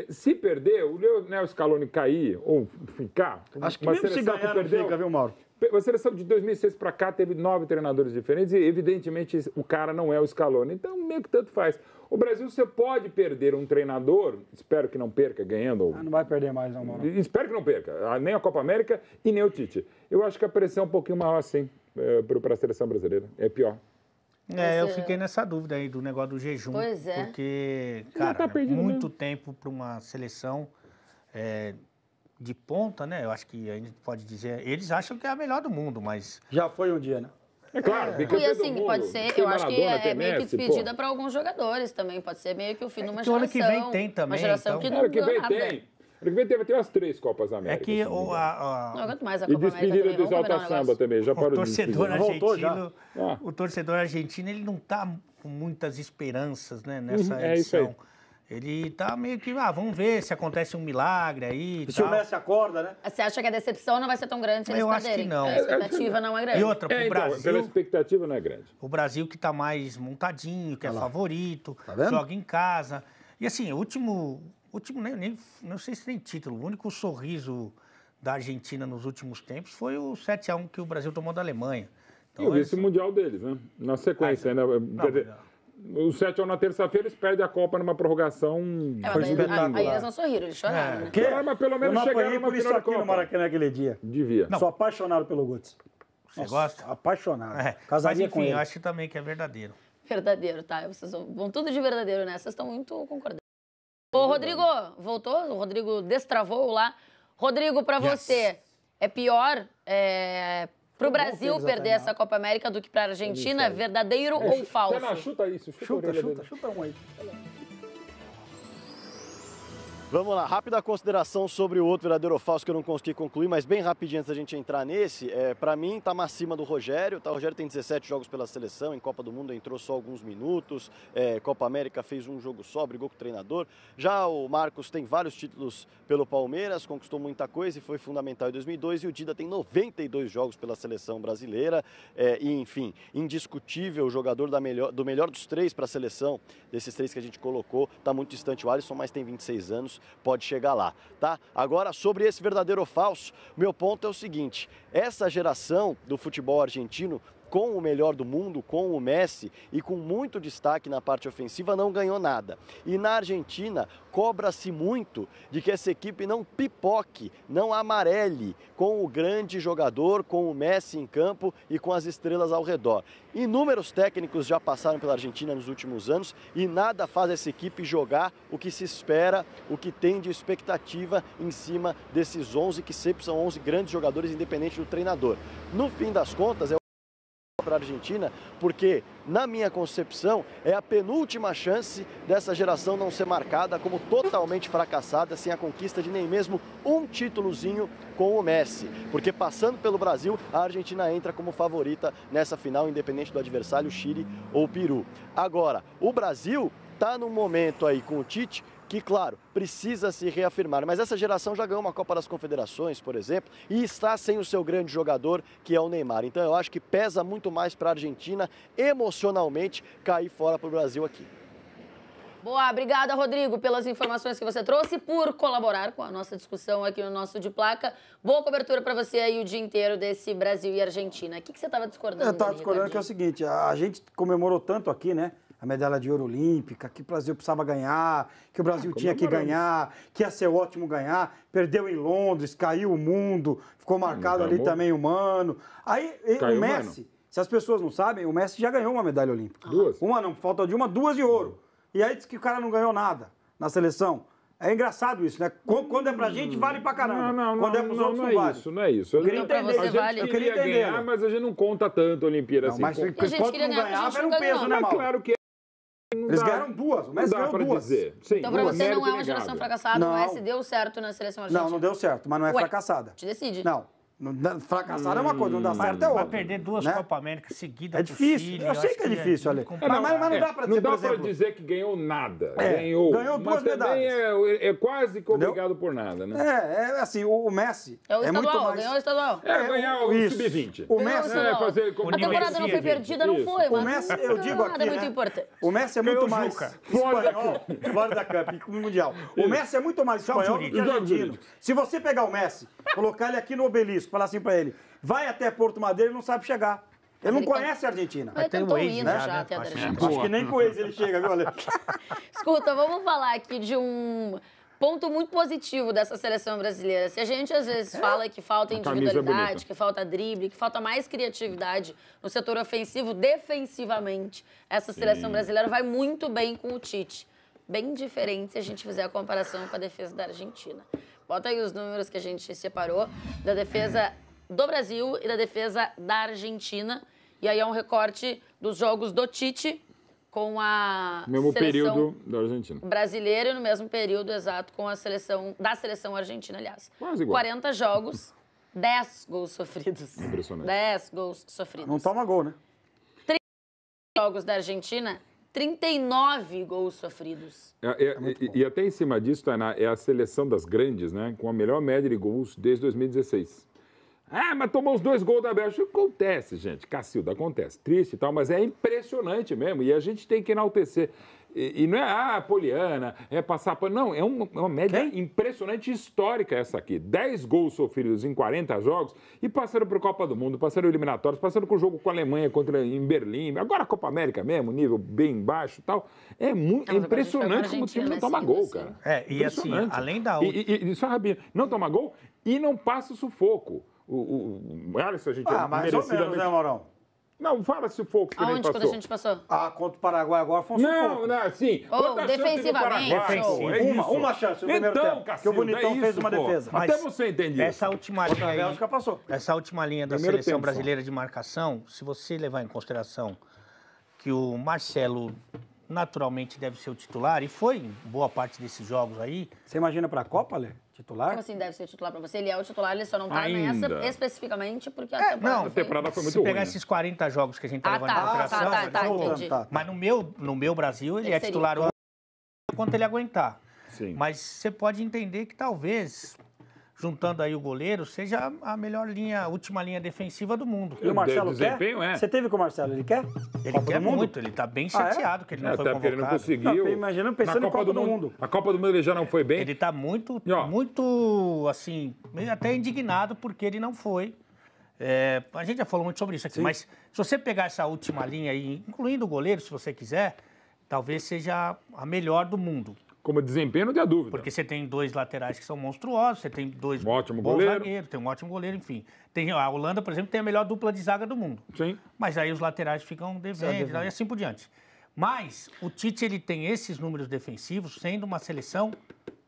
Se perder, o Leonel Scaloni cair ou ficar...
Acho que
uma
mesmo se
seleção que
ganhar não
perdeu-
fica, viu, Mauro?
A seleção de 2006 para cá teve 9 treinadores diferentes e, evidentemente, o cara não é o Scaloni. Então, meio que tanto faz. O Brasil, você pode perder um treinador, espero que não perca ganhando...
Não vai perder mais, não, Mauro.
Espero que não perca, nem a Copa América e nem o Tite. Eu acho que a pressão é um pouquinho maior, sim, para a seleção brasileira. É pior.
Eu fiquei nessa dúvida aí do negócio do jejum.
Pois é.
Porque,
Já
cara,
tá perdido
muito
mesmo.
tempo para uma seleção de ponta, né? Eu acho que a gente pode dizer... Eles acham que é a melhor do mundo, mas...
Já foi um dia, né?
É claro,
E
bicampeão do
assim,
mundo,
pode ser,
tem
eu acho que
Maradona, tem
é meio que
Messi,
despedida
pô.
para alguns jogadores também. Pode ser meio que o fim de uma
que o
geração.
ano que vem tem também,
Uma geração
então.
que não
Ano que
ganhou
vem
nada.
tem. Ano que vem vai ter umas 3 Copas
É
Américas.
que
se não me engano.
Não aguento mais a
E
Copa América
despedida
também.
do
Vamos combinar
Exalta
um
Samba
negócio.
também, já
o
parou de
torcedor
despedir.
Voltou já.
argentino, o torcedor argentino, ele não está com muitas esperanças, né, nessa
é isso aí.
edição. Ele tá meio que, vamos ver se acontece um milagre aí.
Se o Messi acorda, né?
Você acha que a decepção não vai ser tão grande se eles
Eu acho
perderem?
que não.
A expectativa não é grande.
E outra, pro
Então,
Brasil...
pela expectativa não é grande.
O Brasil que tá mais montadinho, que é favorito,
Tá vendo?
joga em casa. E assim, o último não sei se tem título, o único sorriso da Argentina nos últimos tempos foi o 7-1 que o Brasil tomou da Alemanha.
E o vice-mundial deles, né? Na sequência, né? O 7-1 na terça-feira, eles perdem a Copa numa prorrogação.
Foi espetacular.
Aí eles não sorriram, eles choraram, né?
Mas pelo
Eu
menos
não
chegaram
apanhei
numa
por isso
final de
aqui no
Copa.
Maracanã aquele dia.
Devia.
Sou apaixonado pelo Götze.
Você gosta?
Apaixonado.
Mas
Casaria
enfim,
com ele.
eu acho também que é verdadeiro.
Verdadeiro, tá? Vocês vão tudo de verdadeiro, né? Vocês estão muito concordantes. Ô, Rodrigo, voltou? O Rodrigo destravou lá. Rodrigo, pra você, é pior pro Brasil perder essa Copa América do que pra Argentina? Verdadeiro ou falso?
Chuta isso,
Chuta um aí.
Vamos lá, rápida consideração sobre o outro verdadeiro ou falso que eu não consegui concluir, mas bem rapidinho antes da gente entrar nesse, para mim tá acima do Rogério, tá? O Rogério tem 17 jogos pela seleção, em Copa do Mundo entrou só alguns minutos, Copa América fez um jogo só, brigou com o treinador. Já o Marcos tem vários títulos pelo Palmeiras, conquistou muita coisa e foi fundamental em 2002, e o Dida tem 92 jogos pela seleção brasileira, e enfim, indiscutível jogador do melhor dos três para a seleção, desses três que a gente colocou, tá muito distante o Alisson, mas tem 26 anos, pode chegar lá, tá? Agora, sobre esse verdadeiro ou falso, meu ponto é o seguinte, essa geração do futebol argentino, com o melhor do mundo, com o Messi e com muito destaque na parte ofensiva, não ganhou nada. E na Argentina, cobra-se muito de que essa equipe não pipoque, não amarele com o grande jogador, com o Messi em campo e com as estrelas ao redor. Inúmeros técnicos já passaram pela Argentina nos últimos anos e nada faz essa equipe jogar o que se espera, o que tem de expectativa em cima desses 11, que sempre são 11 grandes jogadores, independente do treinador. No fim das contas, para a Argentina, porque, na minha concepção, é a penúltima chance dessa geração não ser marcada como totalmente fracassada, sem a conquista de nem mesmo um títulozinho com o Messi. Porque, passando pelo Brasil, a Argentina entra como favorita nessa final, independente do adversário, Chile ou Peru. Agora, o Brasil está num momento aí com o Tite que, claro, precisa se reafirmar. Mas essa geração já ganhou uma Copa das Confederações, por exemplo, e está sem o seu grande jogador, que é o Neymar. Então eu acho que pesa muito mais para a Argentina, emocionalmente, cair fora para o Brasil aqui.
Boa, obrigada, Rodrigo, pelas informações que você trouxe, por colaborar com a nossa discussão aqui no nosso De Placa. Boa cobertura para você aí o dia inteiro desse Brasil e Argentina. O que você estava discordando?
Eu estava discordando que é o seguinte, a gente comemorou tanto aqui, né? A medalha de ouro olímpica, que o Brasil precisava ganhar, que o Brasil tinha que ganhar, que ia ser ótimo ganhar. Perdeu em Londres, caiu o mundo, ficou marcado ali também o Mano. Aí o Messi, se as pessoas não sabem, o Messi já ganhou uma medalha olímpica.
Duas?
Uma não, falta de uma, duas de ouro. E aí diz que o cara não ganhou nada na seleção. É engraçado isso, né? Quando é pra gente, vale pra caramba. Quando é pros outros, não vale.
Não é isso.
Eu queria entender.
A gente queria ganhar, mas a gente não conta tanto a Olimpíada assim.
Mas quando não ganhava, era um peso, né, Mauro?
Claro que
eles ganharam duas, o Messi ganhou duas.
Sim,
então, pra você não é uma geração fracassada, o Messi deu certo na seleção argentina.
Não deu certo, mas não é fracassada.
Te decide.
Não. Fracassar é uma coisa, não dá certo é outra.
Vai perder duas Copa América seguidas.
É difícil, eu sei que é difícil, Ale. Mas não dá pra dizer,
não dá
por exemplo...
pra dizer que ganhou nada.
Ganhou duas
medalhas. É quase que obrigado por nada, né?
É assim, o Messi...
É o estadual,
muito mais...
ganhou o estadual.
Ganhar o Sub-20.
O Messi...
fazer
a temporada não foi perdida, não foi, mas
o Messi, eu digo aqui,
muito importante.
O Messi é muito mais espanhol, Florida Cup, no Mundial. O Messi é muito mais espanhol do que argentino. Se você pegar o Messi, colocar ele aqui no obelisco, falar assim pra ele, vai até Porto Madeira, ele não sabe chegar. Ele não conhece a Argentina.
Mas tem o Waze, né? Já até a Argentina.
Acho que nem com o Waze ele chega, viu, Ale?
Escuta, vamos falar aqui de um ponto muito positivo dessa seleção brasileira. Se a gente às vezes fala que falta individualidade, que falta drible, que falta mais criatividade no setor ofensivo, defensivamente, essa seleção brasileira vai muito bem com o Tite. Bem diferente se a gente fizer a comparação com a defesa da Argentina. Bota aí os números que a gente separou da defesa do Brasil e da defesa da Argentina. E aí é um recorte dos jogos do Tite com a
mesmo
seleção
período da Argentina
brasileira e no mesmo período exato com a seleção argentina, aliás.
Quase igual.
40 jogos, 10 gols sofridos.
Impressionante.
10 gols sofridos.
Não toma gol, né?
30 jogos da Argentina, 39 gols sofridos.
E até em cima disso, Tainá, é a seleção das grandes, né? Com a melhor média de gols desde 2016. Ah, mas tomou os 2 gols da Bélgica. Acontece, gente. Cacilda, acontece. Triste e tal, mas é impressionante mesmo. E a gente tem que enaltecer. E não é, poliana, é passar pano. Não, é uma média impressionante histórica essa aqui. 10 gols sofridos em 40 jogos e passaram para a Copa do Mundo, passaram eliminatórios, passaram com o jogo com a Alemanha em Berlim. Agora a Copa América mesmo, nível bem baixo e tal. É impressionante como o time não toma gol, cara.
E assim, além da...
E só, Rabinho, não toma gol e não passa sufoco. Olha se a gente
mais ou menos, né, Maurão?
Não, fala se o foco que nem passou.
Quando a gente passou?
Contra o Paraguai agora foi um sufoco.
Sim.
Defensivamente.
Uma chance no primeiro tempo. Que o Bonitão fez uma defesa.
Até você entende isso.
Essa última linha aí,
a Bélgica passou.
Essa última linha da seleção brasileira de marcação, se você levar em consideração que o Marcelo naturalmente deve ser o titular, e foi em boa parte desses jogos aí...
Você imagina para a Copa, Lê? Titular?
Como assim deve ser titular para você? Ele é o titular, ele só não tá nessa especificamente porque
a temporada foi muito ruim.
Se pegar esses 40 jogos que a gente tá levando em consideração...
Entendi.
Mas no meu Brasil, ele é titular hoje quanto ele aguentar.
Sim.
Mas você pode entender que talvez... juntando aí o goleiro, seja a melhor última linha defensiva do mundo.
E o Marcelo quer? Você teve com o Marcelo, ele quer?
Ele quer muito, ele tá bem chateado que ele não foi convocado.
Ele não conseguiu.
Imagina pensando na Copa do Mundo.
A Copa do Mundo ele já não foi bem.
Ele tá muito, assim, até indignado porque ele não foi. A gente já falou muito sobre isso aqui, mas se você pegar essa última linha aí, incluindo o goleiro, se você quiser, talvez seja a melhor do mundo.
Como desempenho, não tem dúvida.
Porque você tem 2 laterais que são monstruosos, você tem 2 bons zagueiros, tem um ótimo goleiro, enfim. A Holanda, por exemplo, tem a melhor dupla de zaga do mundo.
Sim.
Mas aí os laterais ficam devendo e assim por diante. Mas o Tite, ele tem esses números defensivos sendo uma seleção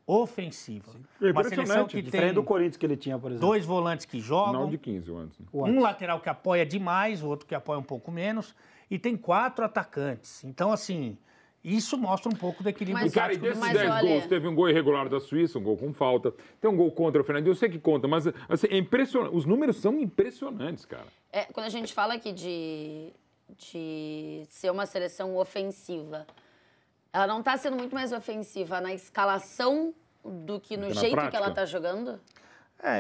ofensiva. Uma seleção que
diferente
tem
do Corinthians que ele tinha, por exemplo.
2 volantes que jogam.
Não de 15 antes.
Um lateral que apoia demais, o outro que apoia um pouco menos. E tem 4 atacantes. Então, assim... Isso mostra um pouco do equilíbrio
tático. E desses 10 gols, teve um gol irregular da Suíça, um gol com falta, tem um gol contra o Fernandinho, eu sei que conta, mas assim, é impressionante. Os números são impressionantes, cara.
Quando a gente fala aqui de ser uma seleção ofensiva, ela não está sendo muito mais ofensiva na escalação do que no jeito que ela está jogando?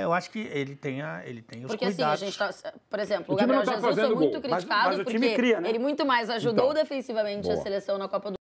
Eu acho que ele tem os
porque
cuidados.
Assim, a gente tá, por exemplo, o Gabriel Jesus foi muito criticado
mas
porque
cria, né?
ele muito mais ajudou defensivamente a seleção na Copa do Mundo.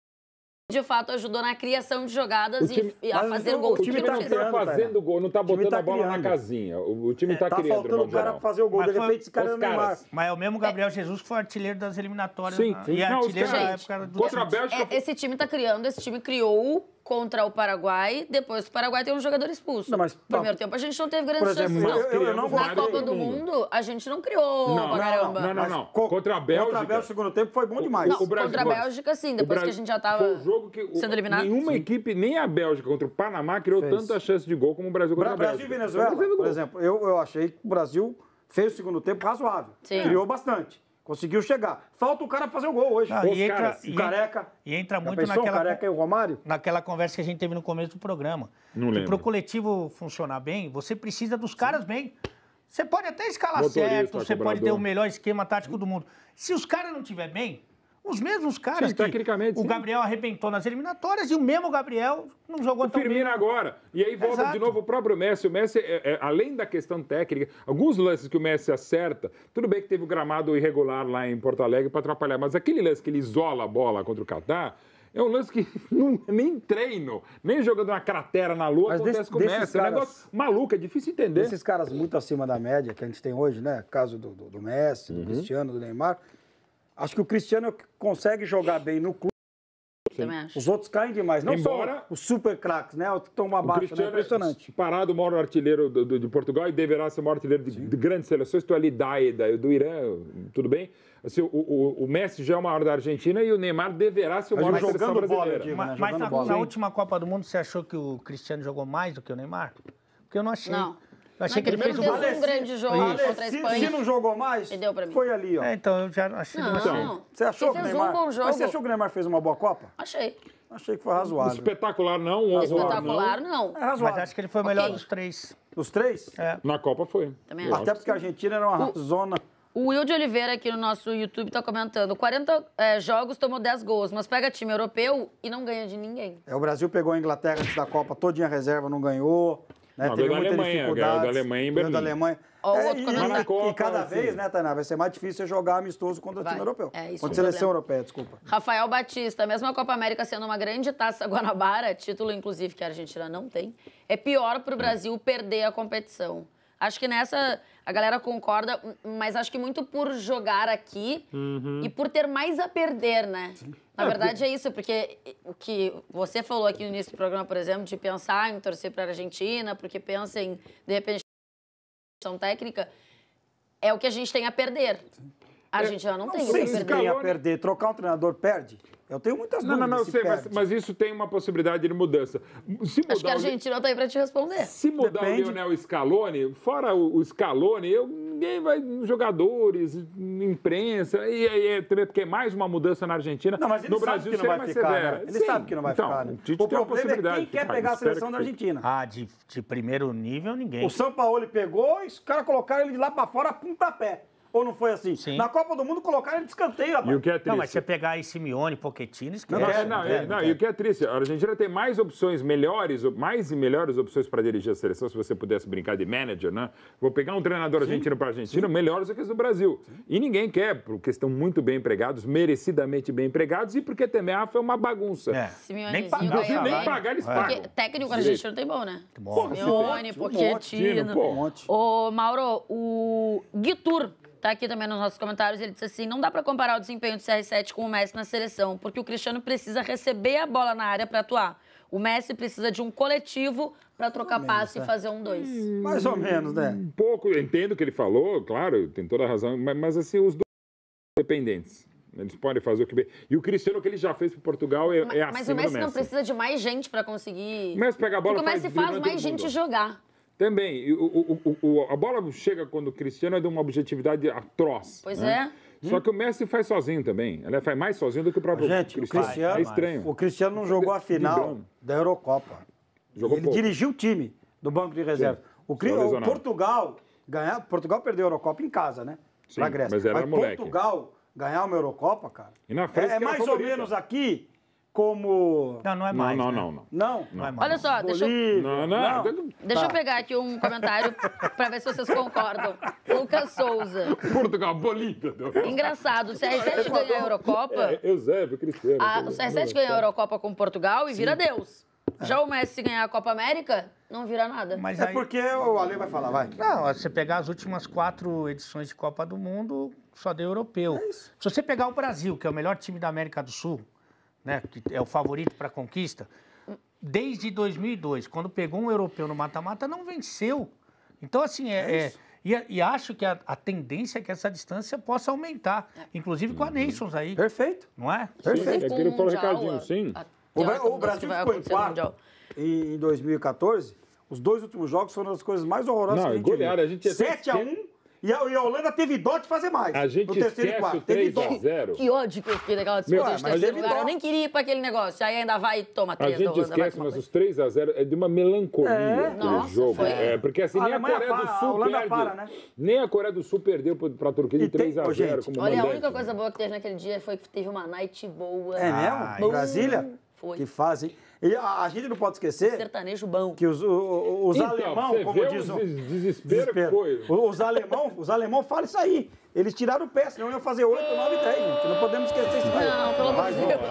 De fato, ajudou na criação de jogadas e a fazer gol.
O time não está fazendo gol, não está botando a bola na casinha. O time está criando.
Tá faltando o cara para fazer o gol. De repente, esse cara é o Neymar.
Mas é o mesmo Gabriel Jesus que foi artilheiro das eliminatórias.
Sim.
E artilheiro na época do...
Contra a Bélgica...
Esse time está criando, esse time criou contra o Paraguai, depois o Paraguai tem um jogador expulso. No primeiro tempo a gente não teve grandes chances, não. Na Copa do Mundo, a gente não criou pra caramba.
Não. Contra a Bélgica...
Contra a Bélgica, no segundo tempo, foi bom demais.
Contra a Bélgica, sim. Depois que a gente já estava sendo eliminado.
Nenhuma equipe, nem a Bélgica contra o Panamá, criou tanta chance de gol como o Brasil contra a Bélgica.
Brasil e Venezuela, por exemplo, eu achei que o Brasil fez o segundo tempo razoável.
Sim.
Criou bastante. Conseguiu chegar. Falta o cara fazer o gol hoje. O Careca.
E entra muito
o Careca e o Romário?
Naquela conversa que a gente teve no começo do programa.
Não lembro.
Para o coletivo funcionar bem, você precisa dos caras bem. Você pode até escalar certo, você pode ter o melhor esquema tático do mundo. Se os caras não estiverem bem, os mesmos caras que o Gabriel arrebentou nas eliminatórias e o mesmo Gabriel não jogou tão bem.
O Firmino agora. E aí volta de novo o próprio Messi. O Messi, além da questão técnica, alguns lances que o Messi acerta, tudo bem que teve o gramado irregular lá em Porto Alegre para atrapalhar, mas aquele lance que ele isola a bola contra o Catar, é um lance que nem treino, nem jogando na cratera na lua acontece com o Messi. É um negócio maluco, é difícil entender.
Esses caras muito acima da média que a gente tem hoje, né? Caso do Messi, do Cristiano, do Neymar. Acho que o Cristiano consegue jogar bem no clube. Os outros caem demais. Não só os super craques, né? Os que estão uma baixa, né? Impressionante.
Parado o maior artilheiro de Portugal e deverá ser o maior artilheiro de grandes seleções. Estou ali do Irã, tudo bem? Assim, o Messi já é o maior da Argentina e o Neymar deverá ser o maior da seleção brasileira.
Mas na última Copa do Mundo, você achou que o Cristiano jogou mais do que o Neymar? Porque eu não achei.
Não.
Eu achei que ele fez
um grande jogo contra a Espanha.
Se não jogou mais, foi ali, ó.
Então eu já achei.
Não.
Você achou que o Neymar...
um bom jogo.
Mas você achou que o Neymar fez uma boa Copa?
Achei.
Achei que foi razoável.
Espetacular não,
espetacular não.
É razoável.
Mas acho que ele foi o melhor dos três.
Dos três?
Na Copa foi.
Também
até porque a Argentina era uma zona
O Will de Oliveira aqui no nosso YouTube tá comentando, 40 jogos, tomou 10 gols, mas pega time europeu e não ganha de ninguém.
O Brasil pegou a Inglaterra antes da Copa, todinha reserva, não ganhou. Né?
Não,
Teve
ganhou da
muita
Alemanha,
dificuldade.
ganhou da Alemanha em Berlim.
Da Alemanha.
Ó, o outro comentário.
E cada vez, né, Tainá, vai ser mais difícil você jogar amistoso contra o time europeu.
É, isso
contra
é
a seleção
problema.
europeia, desculpa.
Rafael Batista, mesmo a Copa América sendo uma grande taça Guanabara, título inclusive que a Argentina não tem, é pior para o Brasil perder a competição. Acho que nessa a galera concorda, mas acho que muito por jogar aqui e por ter mais a perder, né? Sim. Na verdade é isso, porque o que você falou aqui no início do programa, por exemplo, de pensar em torcer para a Argentina, porque pensa em, de repente, técnica, é o que a gente tem a perder. A Argentina não tem o que
Se tem a perder, trocar um treinador perde. Eu tenho muitas dúvidas.
Não, sei, mas isso tem uma possibilidade de mudança. Se mudar
acho que a Argentina tá aí para te responder.
Se mudar o Lionel Scaloni, fora o Scaloni, ninguém vai, jogadores, imprensa, e também porque é mais uma mudança na Argentina.
Não, mas ele
no
sabe
Brasil
que não vai ficar,
severa.
né? Ele sabe que não vai ficar, né?
O
problema é quem quer pegar a seleção da Argentina.
Ah, de primeiro nível, ninguém.
O Sampaoli pegou e os caras colocaram ele de lá pra fora a pontapé. Ou não foi assim?
Sim.
Na Copa do Mundo colocaram ele de escanteio, rapaz.
E o que é triste?
Não, mas você pegar aí Simeone, Pochettino, esquece.
E o que é triste, a Argentina tem mais opções melhores, mais e melhores opções para dirigir a seleção, se você pudesse brincar de manager, né? Vou pegar um treinador argentino para a Argentina, melhores do que os do Brasil. Sim. E ninguém quer, porque estão muito bem empregados, merecidamente bem empregados, e porque também a AFA é uma bagunça.
Nem pagar
eles pagam.
Porque técnico argentino tem bom, né?
Bom.
Simeone, Pochettino. Ô, Mauro, o Guitur tá aqui também nos nossos comentários, ele disse assim, não dá para comparar o desempenho do CR7 com o Messi na seleção, porque o Cristiano precisa receber a bola na área para atuar. O Messi precisa de um coletivo para trocar passe e fazer 1-2.
Mais ou menos, né?
Um pouco, eu entendo o que ele falou, claro, tem toda a razão, mas assim, os dois são dependentes. Eles podem fazer o que... E o Cristiano, o que ele já fez para Portugal, é acima do Messi.
Mas o Messi não precisa de mais gente para conseguir...
O Messi pega a bola,
porque o Messi faz mais gente jogar.
Também. A bola chega quando o Cristiano é de uma objetividade atroz.
Pois
né? Só que o Messi faz sozinho também. Ele faz mais sozinho do que o próprio Cristiano. É estranho.
O Cristiano não jogou a final da Eurocopa. Ele dirigiu o time do banco de reserva. O Portugal perdeu a Eurocopa em casa, né?
Sim, pra Grécia. Mas era moleque.
Portugal ganhar uma Eurocopa, cara,
e na
é mais ou menos aqui como...
Não é mais.
Não
é mais.
Olha só, deixa
Tá.
eu pegar aqui um comentário para ver se vocês concordam. Lucas Souza.
Portugal, Bolívia.
Engraçado, o CR7 ganha a Eurocopa.
Eusébio, Cristiano.
O CR7 ganha a Eurocopa com Portugal e vira Deus. Já o Messi ganhar a Copa América, não vira nada.
Mas
aí... porque o Ale vai falar, vai.
Não, você pegar as últimas 4 edições de Copa do Mundo, só deu europeu.
É isso.
Se você pegar o Brasil, que é o melhor time da América do Sul, né, que é o favorito para a conquista, desde 2002, quando pegou um europeu no mata-mata, não venceu. Então, assim, e acho que a tendência é que essa distância possa aumentar, inclusive com a Nations aí.
Perfeito.
Não é?
Perfeito.
É que ele falou recadinho, sim.
O Brasil ficou em quarto em 2014. Os 2 últimos jogos foram as coisas mais horrorosas que a gente
goleada,
viu. 7-1. E a Holanda teve dó de fazer mais.
A gente esquece o 3-0.
Que ódio que eu fiquei daquela disputa de terceiro lugar. Eu nem queria ir para aquele negócio. Aí ainda vai e toma 3
da Holanda. A gente esquece, mas os 3-0 é de uma melancolia aquele jogo. Porque assim, nem a Coreia do Sul perde. Nem a Coreia do Sul perdeu para a Turquia de 3-0.
Olha, a única coisa boa que teve naquele dia foi que teve uma night boa.
É mesmo? Em Brasília?
Foi.
Que fazem. E a gente não pode esquecer...
Sertanejo bom.
Que os alemão, como diz o...
Desespero que foi.
Os alemão falam isso aí. Eles tiraram o pé, senão iam fazer 8, 9, 10, gente. Não podemos esquecer isso aí.
Não, pelo amor de Deus.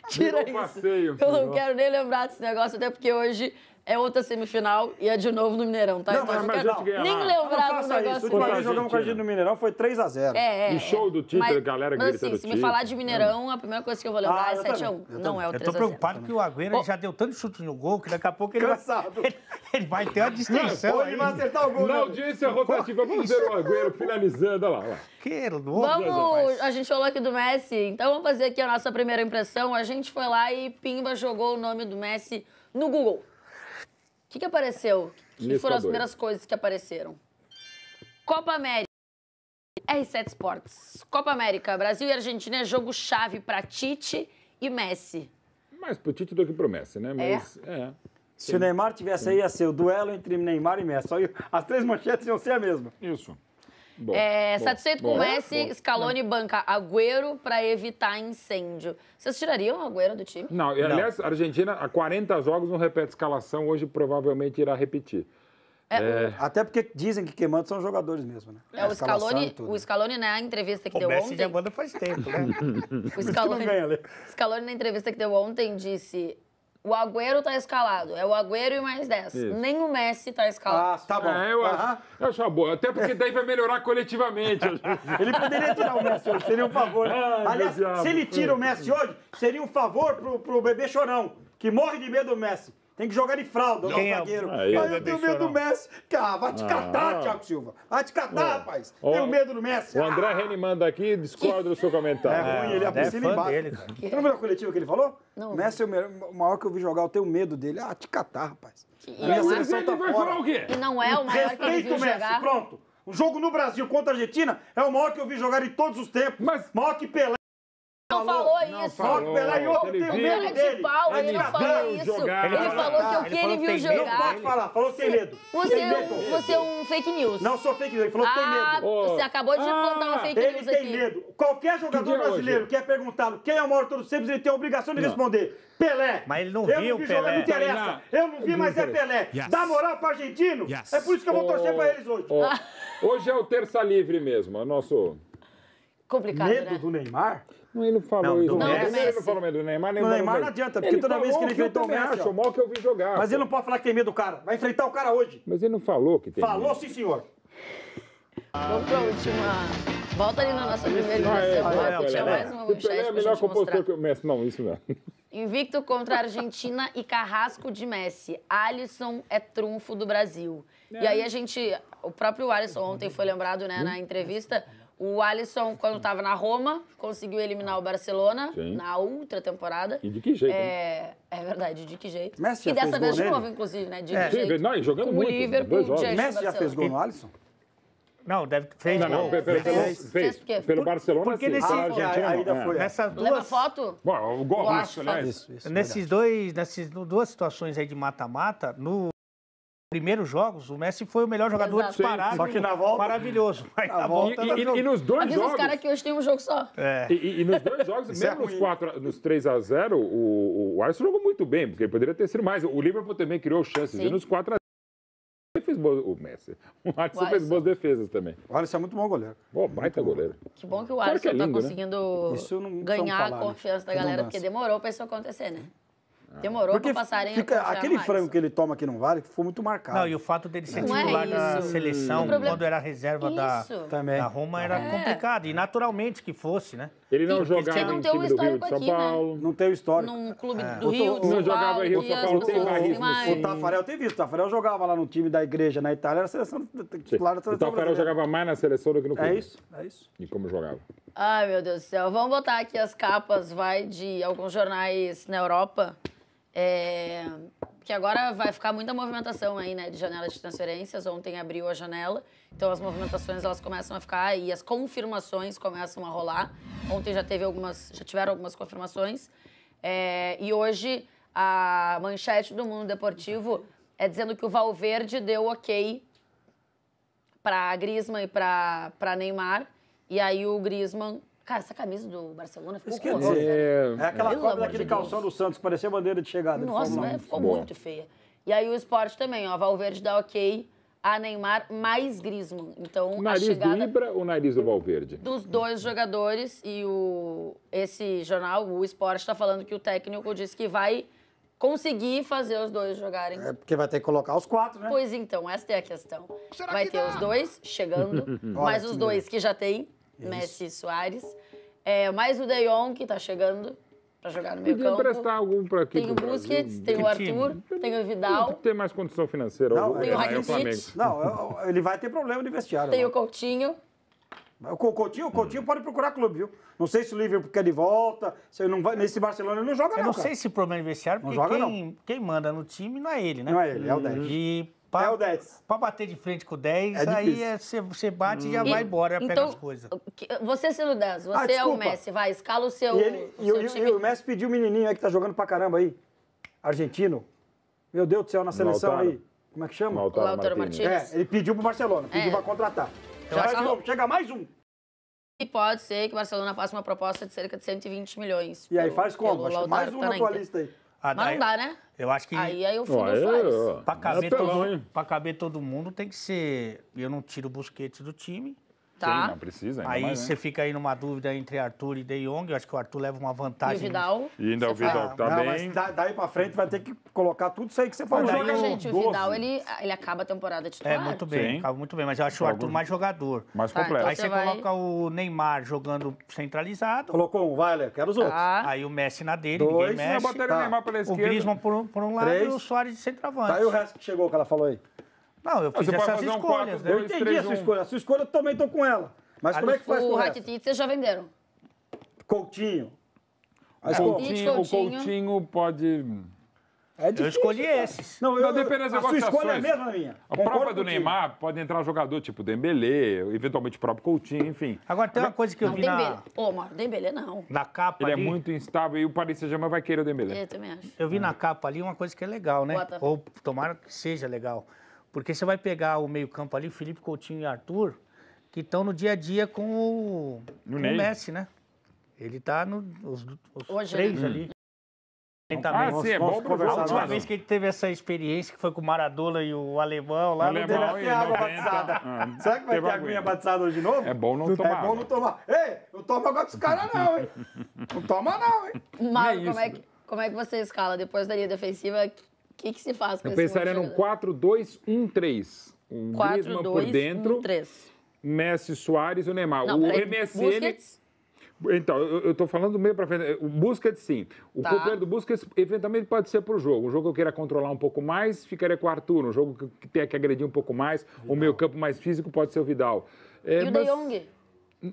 Tira isso.
Passeio.
Eu não quero nem lembrar desse negócio, até porque hoje é outra semifinal e é de novo no Mineirão, tá?
Não,
então
mas
eu não quero nem lembrar do negócio.
O último vez jogamos com a gente no Mineirão foi 3-0.
E show do título, a galera gritando
assim, se me falar de Mineirão, a primeira coisa que eu vou lembrar é 7-1. Não é o 3-0.
Eu tô preocupado que o Agüero já deu tanto chute no gol que daqui a pouco ele vai ter uma distinção.
Ele vai acertar o gol.
Na audiência rotativa, vamos ver o Agüero finalizando. Olha lá.
Vamos, a gente falou aqui do Messi, então vamos fazer aqui a nossa primeira impressão. A gente foi lá e pimba jogou o nome do Messi no Google. O que apareceu? O que foram as primeiras coisas que apareceram? Copa América. R7 Sports. Copa América. Brasil e Argentina é jogo-chave para Tite e Messi.
Mais pro Tite do que pro Messi, né? Mas,
Se o Neymar tivesse aí, ia ser o duelo entre Neymar e Messi. Só as 3 manchetes iam ser a mesma.
Isso. Bom,
satisfeito com o Messi, Scaloni banca Agüero para evitar incêndio. Vocês tirariam o Agüero do time?
Não, aliás, a Argentina, há 40 jogos, não repete escalação. Hoje, provavelmente, irá repetir.
Até porque dizem que queimando são jogadores mesmo, né?
O Scaloni, na entrevista que deu
Messi
ontem...
já manda faz tempo, né?
O Scaloni, na entrevista que deu ontem, disse... O Agüero tá escalado. É o Agüero e mais 10.
Isso.
Nem o Messi tá escalado.
Tá bom.
Eu acho uma boa. Até porque daí vai melhorar coletivamente.
Ele poderia tirar o Messi hoje, seria um favor. Aliás, se ele tira o Messi hoje, seria um favor pro bebê chorão, que morre de medo do Messi. Tem que jogar de fralda, o zagueiro. Eu tenho medo do Messi. Vai te catar, Thiago Silva. Vai te catar, rapaz. Tenho medo do Messi.
O André Reni manda aqui e discorda do seu comentário.
É ruim, ele assina embaixo. Você não viu a coletiva que ele falou?
Não.
O Messi é o maior que eu vi jogar, eu tenho medo dele. Te catar, rapaz.
E
Minha
não é-
seleção tá
vai
fora.
falar o quê?
E não é o maior que ele
Respeita
viu
o Messi,
jogar.
pronto. O jogo no Brasil contra a Argentina é o maior que eu vi jogar de todos os tempos.
Mas-
Maior que Pelé.
Não falou isso.
Maior que Pelé e outro,
Ele
tem
viu.
medo
Cara de
dele.
pau, ele não falou
viu
isso.
jogar.
Ele falou que o que ele viu
Não
jogar...
pode falar, falou que tem medo.
Você é um fake news.
Não sou fake news, ele falou que tem medo.
Você acabou de plantar uma fake
Ele
news
tem
aqui.
medo. Qualquer jogador
dia é
brasileiro
hoje?
que é perguntado quem é o maior de todos os tempos, ele tem a obrigação de responder. Pelé.
Mas ele não
Eu
viu
vi
o
jogar,
Pelé.
não interessa. Eu não vi, mas é Pelé. Dá moral pro argentino? É por isso que eu vou torcer pra eles hoje.
Hoje é o terça livre mesmo. É nosso...
Complicado,
Medo
né?
do Neymar?
Ele não falou
Não,
isso.
do
Messi.
Ele não falou medo do Neymar, nem
No
falou
Neymar
medo.
não adianta, porque toda vez que ele enfrentou o
eu também
Messi,
acho,
ó.
o mal que eu vi jogar.
Mas
pô.
ele não pode falar que tem medo do cara. Vai enfrentar o cara hoje.
Mas ele não falou que tem
Falou
medo.
sim, senhor.
Vamos pra última... Volta ali na nossa primeira impressão. Tinha mais uma
O Pelé
manchete
é
pra
melhor
gente
compositor
mostrar.
que o Messi. Não, isso não.
Invicto contra a Argentina e carrasco de Messi. Alisson é trunfo do Brasil. E aí o próprio Alisson ontem foi lembrado, né, na entrevista. O Alisson, quando estava na Roma, conseguiu eliminar o Barcelona na outra temporada.
E de que jeito?
É verdade, de que jeito.
Messi
E
já
dessa
fez
vez
gol
de
nele?
novo, inclusive, né? De que
Sim,
jeito.
não, e jogando
Com
muito.
o Liverpool,
dois jogos.
diante do
Messi já fez gol no
Barcelona.
Alisson?
Não, fez
Não,
gol.
Fez por quê?
Pelo Barcelona,
porque
sim.
nesse-
Pela Argentina,
ainda
não.
foi.
Nessas
Leva
duas,
foto?
Bom, o golaço, aliás.
Isso,
nessas duas situações aí de mata-mata, no primeiros jogos, o Messi foi o melhor jogador
Exato.
disparado.
Só que na volta-
Maravilhoso. Mas na volta...
E nos dois
Avisa os
jogos...
caras que hoje tem um jogo só.
E nos dois jogos,
Isso é
mesmo nos,
ruim.
nos 3-0, o Alisson jogou muito bem, porque poderia ter sido mais. O Liverpool também criou chances.
Sim.
E nos 4-0, ele fez boas, o Messi. O Alisson fez boas defesas também.
O Alisson é muito bom goleiro.
Pô, baita goleiro.
Que bom que o
Claro
Alisson
que é lindo,
tá
né?
conseguindo
Isso não
ganhar
precisamos
a
falar, né?
confiança da galera,
Redundância.
porque demorou pra isso acontecer, né? Demorou
Porque
pra passarem a
fica,
confiar
aquele
no
frango
Alisson.
que ele toma aqui no Vale foi muito marcado.
Não, e o fato dele ser
Não é
titular da
isso.
seleção,
O problema-
quando era reserva da
Isso.
Também.
Roma, era complicado. E naturalmente que fosse, né?
Ele não
E
jogava
tinha que
em
ter um
time do Rio de
histórico
São
aqui, né?
Paulo.
Não tem o histórico.
Num clube do Rio, de
Não
São
jogava
Paulo,
em Rio,
que
São
as
Paulo, tem
pessoas
barrismo.
têm mais-
O Tafarel tem visto. O Tafarel jogava lá no time da igreja na Itália, era a seleção titular da
O
seleção
Tafarel
brasileira.
jogava mais na seleção do que no clube.
É isso, é isso.
E como jogava.
Ai, meu Deus do céu. Vamos botar aqui as capas, de alguns jornais na Europa. Porque agora vai ficar muita movimentação aí, né, de janela de transferências. Ontem abriu a janela, então as movimentações elas começam a ficar e as confirmações começam a rolar. Ontem já tiveram algumas confirmações. E hoje a manchete do Mundo Deportivo é dizendo que o Valverde deu ok para Griezmann e para Neymar. E aí o Griezmann... Cara, essa camisa do Barcelona ficou
Isso quer
horrorosa.
dizer, é aquela
Pelo
cópia
amor
daquele
de Deus.
calção do Santos, que parecia a bandeira de chegada de
Nossa,
Fórmula 1.
mas ficou
Boa.
muito feia. E aí o Sport também, ó. Valverde dá ok a Neymar mais Griezmann. Então,
O
a
nariz do
chegada
Ibra ou o nariz do Valverde?
dos dois jogadores e esse jornal, o Sport, está falando que o técnico disse que vai conseguir fazer os dois jogarem.
É porque vai ter que colocar os 4, né?
Pois então, essa é a questão. Vai ter os dois chegando, mais
Olha
os
que
dois que já tem, Messi e Soares. Mais o De Jong, que tá chegando para jogar no meio
Podia
campo.
emprestar algum para aqui
Tem o
pro
Busquets,
Brasil.
tem o
Que time?
Arthur, tem o Vidal,
Tem mais condição financeira.
Não,
o
tem o
Flamengo.
Rakitic.
Não, ele vai ter problema de vestiário.
tem
né?
o Coutinho.
O Coutinho pode procurar clube, viu? Não sei se o Liverpool quer de volta, se ele não vai, nesse Barcelona ele não joga
Eu
não,
não sei se o problema é vestiário,
Não
porque
joga,
quem manda no time não é ele, né?
Não é ele, é o 10.
E
É o 10.
Pra bater de frente com o 10,
É
aí
difícil.
você bate e já vai embora, já pega as coisas.
Você sendo 10, você é o
desculpa.
Messi, vai, escala o seu,
E
seu time.
o Messi pediu o menininho aí que tá jogando pra caramba aí, argentino. Meu Deus do céu, na seleção
Lautaro.
aí. Como é que chama?
Lautaro Martínez.
Ele pediu pro Barcelona, pediu pra contratar. Chega mais um.
E pode ser que o Barcelona faça uma proposta de cerca de 120 milhões.
E aí faz como?
pelo Lautaro
Mais um
que tá
na tua
Inter.
lista aí.
Mas não dá, né?
Eu acho que
Aí o fim do Soares.
pra caber,
pelão, hein?
pra caber todo mundo tem que ser... Eu não tiro o Busquets do time.
Tá.
Sim, não precisa ainda
Aí
mais,
você
né?
fica aí numa dúvida entre Arthur e De Jong. Eu acho que o Arthur leva uma
E
vantagem.
o Vidal.
E ainda o
você
Vidal
fala.
que tá
Não,
bem.
mas daí pra frente vai ter que colocar tudo isso aí que você falou.
Mas
Mas,
daí
gente, o
12.
Vidal, ele acaba a temporada titular.
É, muito bem,
Sim.
acaba muito bem. Mas eu acho o Arthur mais jogador.
Mais
Tá,
completo.
então
Aí você
vai-
coloca o Neymar jogando centralizado.
Colocou um, vai, Léo, quero os outros.
Tá.
Aí o Messi na dele,
Dois,
ninguém
né,
mexe.
botaria o Neymar pela
O
esquerda.
Griezmann por um lado
Três.
e o Soares de centroavante.
Tá aí o resto que chegou que ela falou aí.
Não, eu fiz
você pode
essas
fazer um
escolhas,
4-2.
né?
Eu entendi a sua escolha. A sua escolha eu também tô com ela. Mas como é que faz com
O
o resto?
Rakitic vocês já venderam.
Coutinho. Mas
Coutinho.
como?
O Coutinho pode...
É
Eu
difícil.
escolhi
cara.
esses.
Não, depende das
a sua escolha é a
negociações.
mesma, minha.
A
Concordo
prova do
contigo.
Neymar pode entrar um jogador tipo Dembélé, eventualmente o próprio Coutinho, enfim.
Agora tem uma coisa que eu
Não,
vi
Dembélé. Ô, Mauro, Dembélé não.
na capa
Ele é
ali.
muito instável e o Paris Saint-Germain vai querer o Dembélé.
Eu também acho.
Eu vi na capa ali uma coisa que é legal, né?
Bota.
Ou tomara que seja legal. Porque você vai pegar o meio-campo ali, Felipe Coutinho e Arthur, que estão no dia a dia com o
Ney.
Messi, né? Ele tá os
Hoje,
três
né?
ali.
Ah,
Lentamente.
sim, é bom pro
A
conversar
jogo.
última
mais.
vez que ele teve essa experiência, que foi com o Maradona e o alemão lá,
O
não
alemão.
deu-
Vai ter água
90,
batizada.
ah,
Será que vai
teve
ter
aguinha.
aguinha batizada hoje de novo?
É bom não tomar.
É bom não tomar. Ei, não toma água com os caras não, hein? Não toma não, hein?
Mauro,
Nem
como é que você escala depois da linha defensiva? O que se faz com
Eu
esse
pensaria
monte
num
de
4-2-1-3. Um Griezmann por
4-2-1-3.
dentro, Messi, Soares e o Neymar.
Não,
O
peraí,
MSN...
Busquets?
Então, eu tô falando do meio pra frente. O Busquets, sim. O
Tá.
companheiro do Busquets, eventualmente, pode ser pro jogo. Um jogo que eu queira controlar um pouco mais, ficaria com o Arthur. Um jogo que tenha que agredir um pouco mais. O meio campo mais físico pode ser o Vidal.
E o De Jong?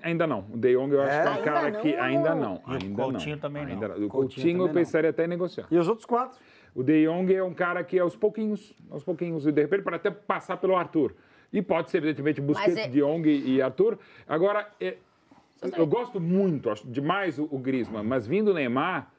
Ainda não. O De Jong eu acho que é um
Ainda
cara
não?
que... Ainda não.
E o
Ainda
Coutinho
não.
também não.
Ainda O
Coutinho
Coutinho eu
também não.
pensaria até em negociar.
E os outros quatro?
O De Jong é um cara que aos pouquinhos, e de repente pode até passar pelo Arthur. E pode ser, evidentemente, Busquets,
é-
De Jong e Arthur. Agora, eu gosto muito, acho demais o Griezmann, mas vindo o Neymar,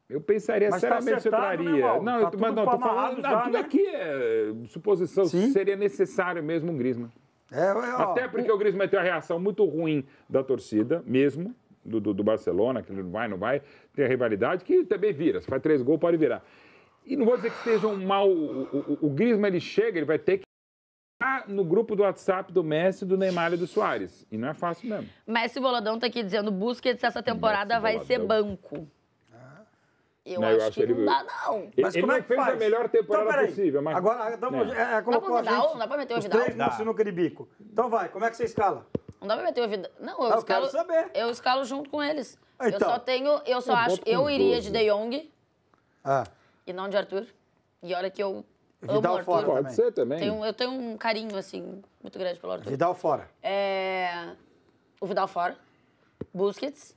eu pensaria
Mas tá
seriamente se eu
acertado, né,
traria.
Mauro?
Não,
Tá
eu
tudo
mas não, tô
amarrado
falando,
já,
não, tudo
né?
aqui é suposição,
Sim.
seria necessário mesmo o Griezmann.
Ó,
Até porque o Griezmann tem uma reação muito ruim da torcida, mesmo, do Barcelona, que ele não vai, tem a rivalidade, que também vira. Se faz 3 gols, pode virar. E não vou dizer que esteja um mal. O Griezmann, ele chega, ele vai ter que estar no grupo do WhatsApp do Messi, do Neymar e do Soares. E não é fácil mesmo.
Messi Boladão tá aqui dizendo Busquets essa temporada
Messi
vai ser
Boladão.
banco. Eu
Não, eu
acho
acho
que
ele-
não dá, não.
Mas
Ele
como
não
é que
fez
faz?
a melhor temporada
peraí.
possível, mas...
Agora, então,
É.
colocou a
Vidal?
gente,
Não dá pra meter o
os
Vidal?
três no
Dá.
sinuca de bico. Então vai, como é que você escala?
Não dá pra meter o Vidal. Não,
Ah, eu quero saber.
Eu escalo junto com eles.
Então.
Eu só acho.
boto com
Eu iria
12.
de De Jong
Ah,
e não de Arthur. E olha que eu amo
Vidal
o Arthur.
fora.
Pode
também.
ser também.
Eu tenho um carinho, assim, muito grande pelo Arthur.
Vidal fora.
O Vidal fora. Busquets.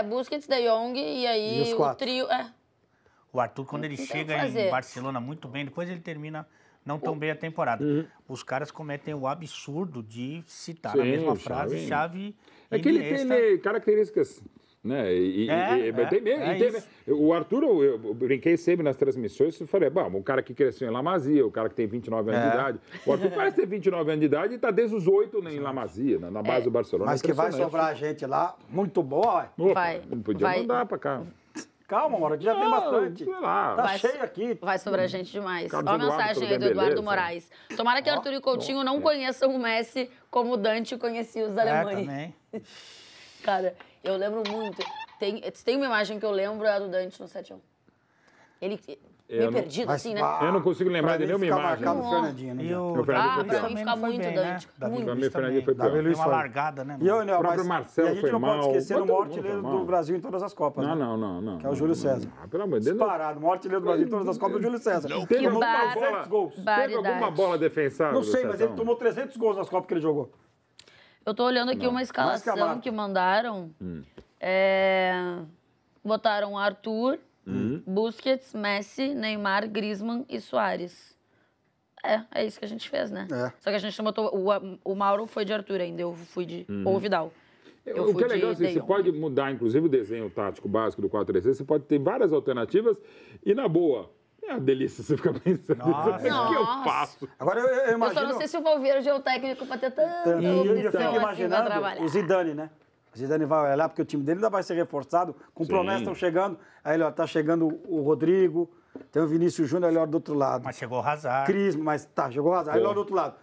Busquets, De Jong e aí
E os
o
quatro?
trio.
O Arthur, quando ele
Não tem o
chega
que fazer.
em Barcelona muito bem, depois ele termina não tão bem a temporada. Os caras cometem o absurdo de citar na
Sim,
mesma
o
frase
Xavi.
chave
É que ele
Iniesta.
tem características, né? Tem mesmo. O Arthur, eu brinquei sempre nas transmissões e falei, bom, o cara que cresceu em La Masia, o cara que tem 29 anos de idade. O Arthur parece ter 29 anos de idade e está desde os 8 em La Masia, na base do Barcelona.
Mas que vai
Impressionante.
sobrar gente lá, muito boa. ó.
Opa,
Vai,
não podia
vai.
mandar pra cá.
Calma, mano, aqui já tem bastante.
Sei lá.
Tá
Vai-
cheio aqui.
Vai sobrar gente demais.
Carlos
Olha a
Eduardo
mensagem
pelo
aí do
Dembélé,
Eduardo
sabe?
Moraes. Tomara que Arthur e Coutinho não conheçam o Messi como o Dante conhecia os da Alemanha.
também.
Cara, eu lembro muito. Tem uma imagem que eu lembro, é a do Dante no 7-1. Ele meio
não-
perdido,
Mas,
assim, né?
Eu não consigo lembrar
pra
de
mim
nenhuma
fica
imagem.
marcado o
Não.
Fernandinho, né?
E
já.
o
O Fernandinho
Ah,
foi
pra
pior.
mim fica
não foi
muito
bem,
Dante.
né? Davi
Muito.
Pra mim,
Luiz
o Fernandinho foi
também.
pior.
Davi Luiz
Deu uma
foi.
largada, né?
E,
mano?
Léo,
O próprio Marcelo
e a gente
foi
não
mal.
pode esquecer
Foi
o maior
todo mundo
artilheiro
foi mal.
do Brasil em todas as Copas. né?
Não.
Que é o Júlio César.
Pelo amor de Deus.
Disparado, o maior artilheiro do Brasil em todas as Copas é o Júlio César.
Teve
Que
alguma
bar-
bola,
300 gols.
teve
Baridade.
alguma bola defensável?
Não
do
sei, mas
Cezão?
ele tomou 300 gols nas Copas que ele jogou.
Eu tô olhando aqui uma
Mais
escalação
Camargo.
que mandaram. Botaram Arthur, Busquets, Messi, Neymar, Griezmann e Soares. É isso que a gente fez, né?
É.
Só que a gente não botou... O Mauro foi de Arthur ainda, eu fui de... Ou Vidal. Eu
O que
fui
é legal,
de
assim,
De
você
Jong.
pode mudar, inclusive, o desenho tático básico do 4-3-3, você pode ter várias alternativas e, na boa, É uma delícia você ficar pensando.
Nossa.
O que eu faço?
Agora eu
Eu
imagino...
só não sei se o Valverde é o técnico pra ter tanta
E eu
opção
fico
assim pra
imaginando
trabalhar.
o Zidane, né? O Zidane vai olhar porque o time dele ainda vai ser reforçado, com
Sim.
promessas estão chegando. Aí ele, ó, tá chegando o Rodrigo, tem o Vinícius Júnior ali ó, do outro lado.
Mas chegou o Hazard.
Griezmann, mas tá, chegou razão. Aí lá do outro lado,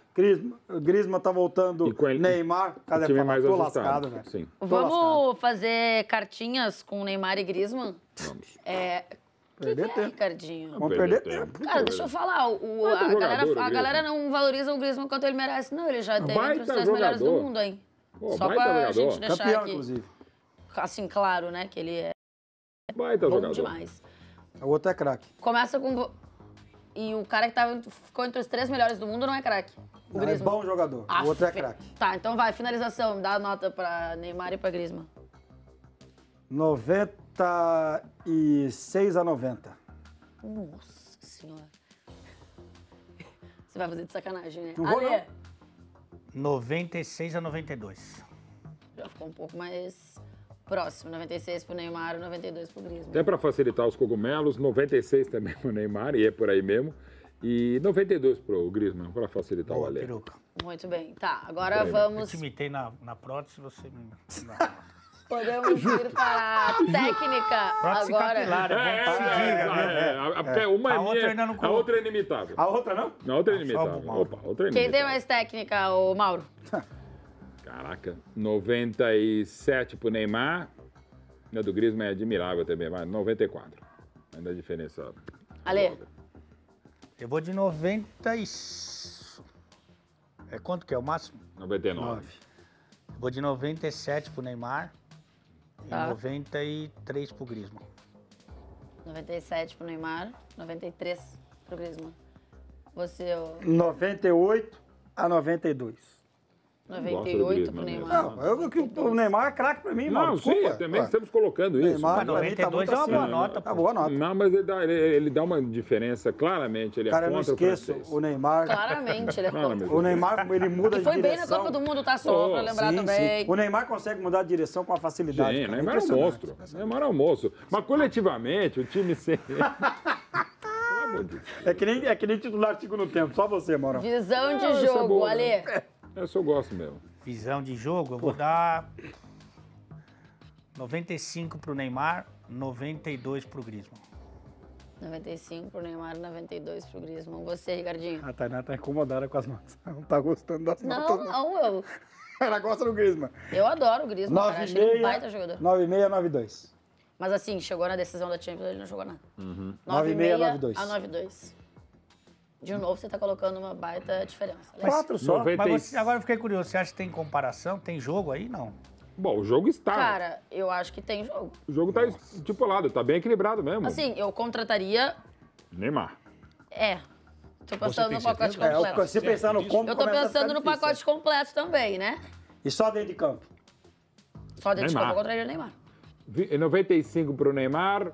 Griezmann tá voltando,
E com ele-
Neymar,
O
cara,
time
fala,
mais
tô
ajustado.
lascado, velho.
Sim,
Tô
Vamos fazer cartinhas com Neymar e Griezmann?
vamos.
O que
Perder
é,
tempo.
Ricardinho?
Vamos perder tempo.
Cara, deixa eu falar, a galera não valoriza o Griezmann quanto ele merece. Não, ele já teve entre os
baita
3 melhores do
jogador.
mundo, hein?
Pô,
Só
baita
pra
jogador.
gente deixar
Campeão,
aqui,
inclusive.
assim, claro, né, que ele é
Baita
bom
jogador.
demais.
O outro é craque.
Começa com... E o cara que ficou entre os 3 melhores do mundo não é craque. O
Não, é
Griezmann.
bom jogador.
Ah,
O outro é craque.
Tá, então vai, finalização. Dá a nota pra Neymar e pra Griezmann.
96 a 90.
Nossa senhora. Você vai fazer de sacanagem, né?
Não vou,
Ale,
96 a 92.
já ficou um pouco mais próximo. 96 pro Neymar e 92 pro Griezmann.
Até para facilitar os cogumelos, 96 também pro Neymar, e é por aí mesmo. E 92 pro Griezmann, para facilitar o
Boa,
Ale.
peruca.
Muito bem. Tá, agora
Eu
vamos...
te imitei na prótese, você me...
Podemos ir para a técnica
Prótese
agora.
capilar, é bom que se diga, viu?
Porque uma
A
é
outra
minha,
ainda não
a
colocou.
outra é inimitável.
A outra não?
A outra é
só o
inimitável.
Mauro.
Opa, outra é
Quem tem
inimitável.
mais técnica, o Mauro?
Caraca, 97 pro Neymar. A do Griezmann é admirável também, mas 94. Ainda a diferença.
Ale,
Eu vou de 90 e... É quanto que é o máximo?
99.
Eu vou de 97 pro Neymar
Tá.
e 93 pro Griezmann.
97 pro Neymar, 93 pro Griezmann. Você, o
98 a 92.
98 pro
Griezmann
Neymar.
Não, o Neymar é craque pra mim, mano.
Não, sim,
Desculpa.
também
Ué.
estamos colocando isso.
Neymar,
Mas
pra mim, tá
92
muito
é uma boa
acima.
nota,
Tá
pô.
boa nota.
Não, mas ele dá uma diferença, claramente. Ele
Cara,
é
eu não
contra
esqueço
o francês.
o Neymar.
Claramente, ele é
Claramente.
contra.
O Neymar, ele muda
Que
de
foi bem na
direção.
Copa do Mundo, tá? Só pra lembrar
Sim,
também.
sim. O Neymar consegue mudar de direção com uma facilidade.
Sim,
cara.
Neymar é um
Impressionante.
monstro. Neymar é um monstro. Mas coletivamente, o time sempre... Pelo amor de Deus.
É que nem titular de segundo tempo, só você, Maurão.
Visão de
isso é
jogo,
bom,
Ale.
né? Eu só gosto mesmo.
Visão de jogo, eu vou dar 95 pro Neymar, 92 pro Griezmann.
95 pro Neymar, 92 pro Griezmann. Você, Ricardinho?
A Tainá tá incomodada com as notas. Não tá gostando das
Não,
notas.
não,
Ela gosta do Griezmann.
eu adoro o Griezmann, cara. Achei ele um baita jogador.
9,6 a 9,2.
Mas assim, chegou na decisão da Champions, ele não jogou nada.
9,6
a 9,2. De novo, você tá colocando uma baita diferença.
4 só.
90
Mas agora eu fiquei curioso, você acha que tem comparação? Tem jogo aí? Não.
Bom, o jogo está.
Cara, eu acho que tem jogo.
O jogo tá estipulado, tá bem equilibrado mesmo.
Assim, eu contrataria...
Neymar.
Tô pensando no pacote
É,
completo.
você pensar no como
Eu tô
começa a ficar
pensando no
difícil.
pacote completo também, né?
E só dentro de campo.
Só dentro de
Neymar.
campo eu contraria o Neymar.
95 pro Neymar.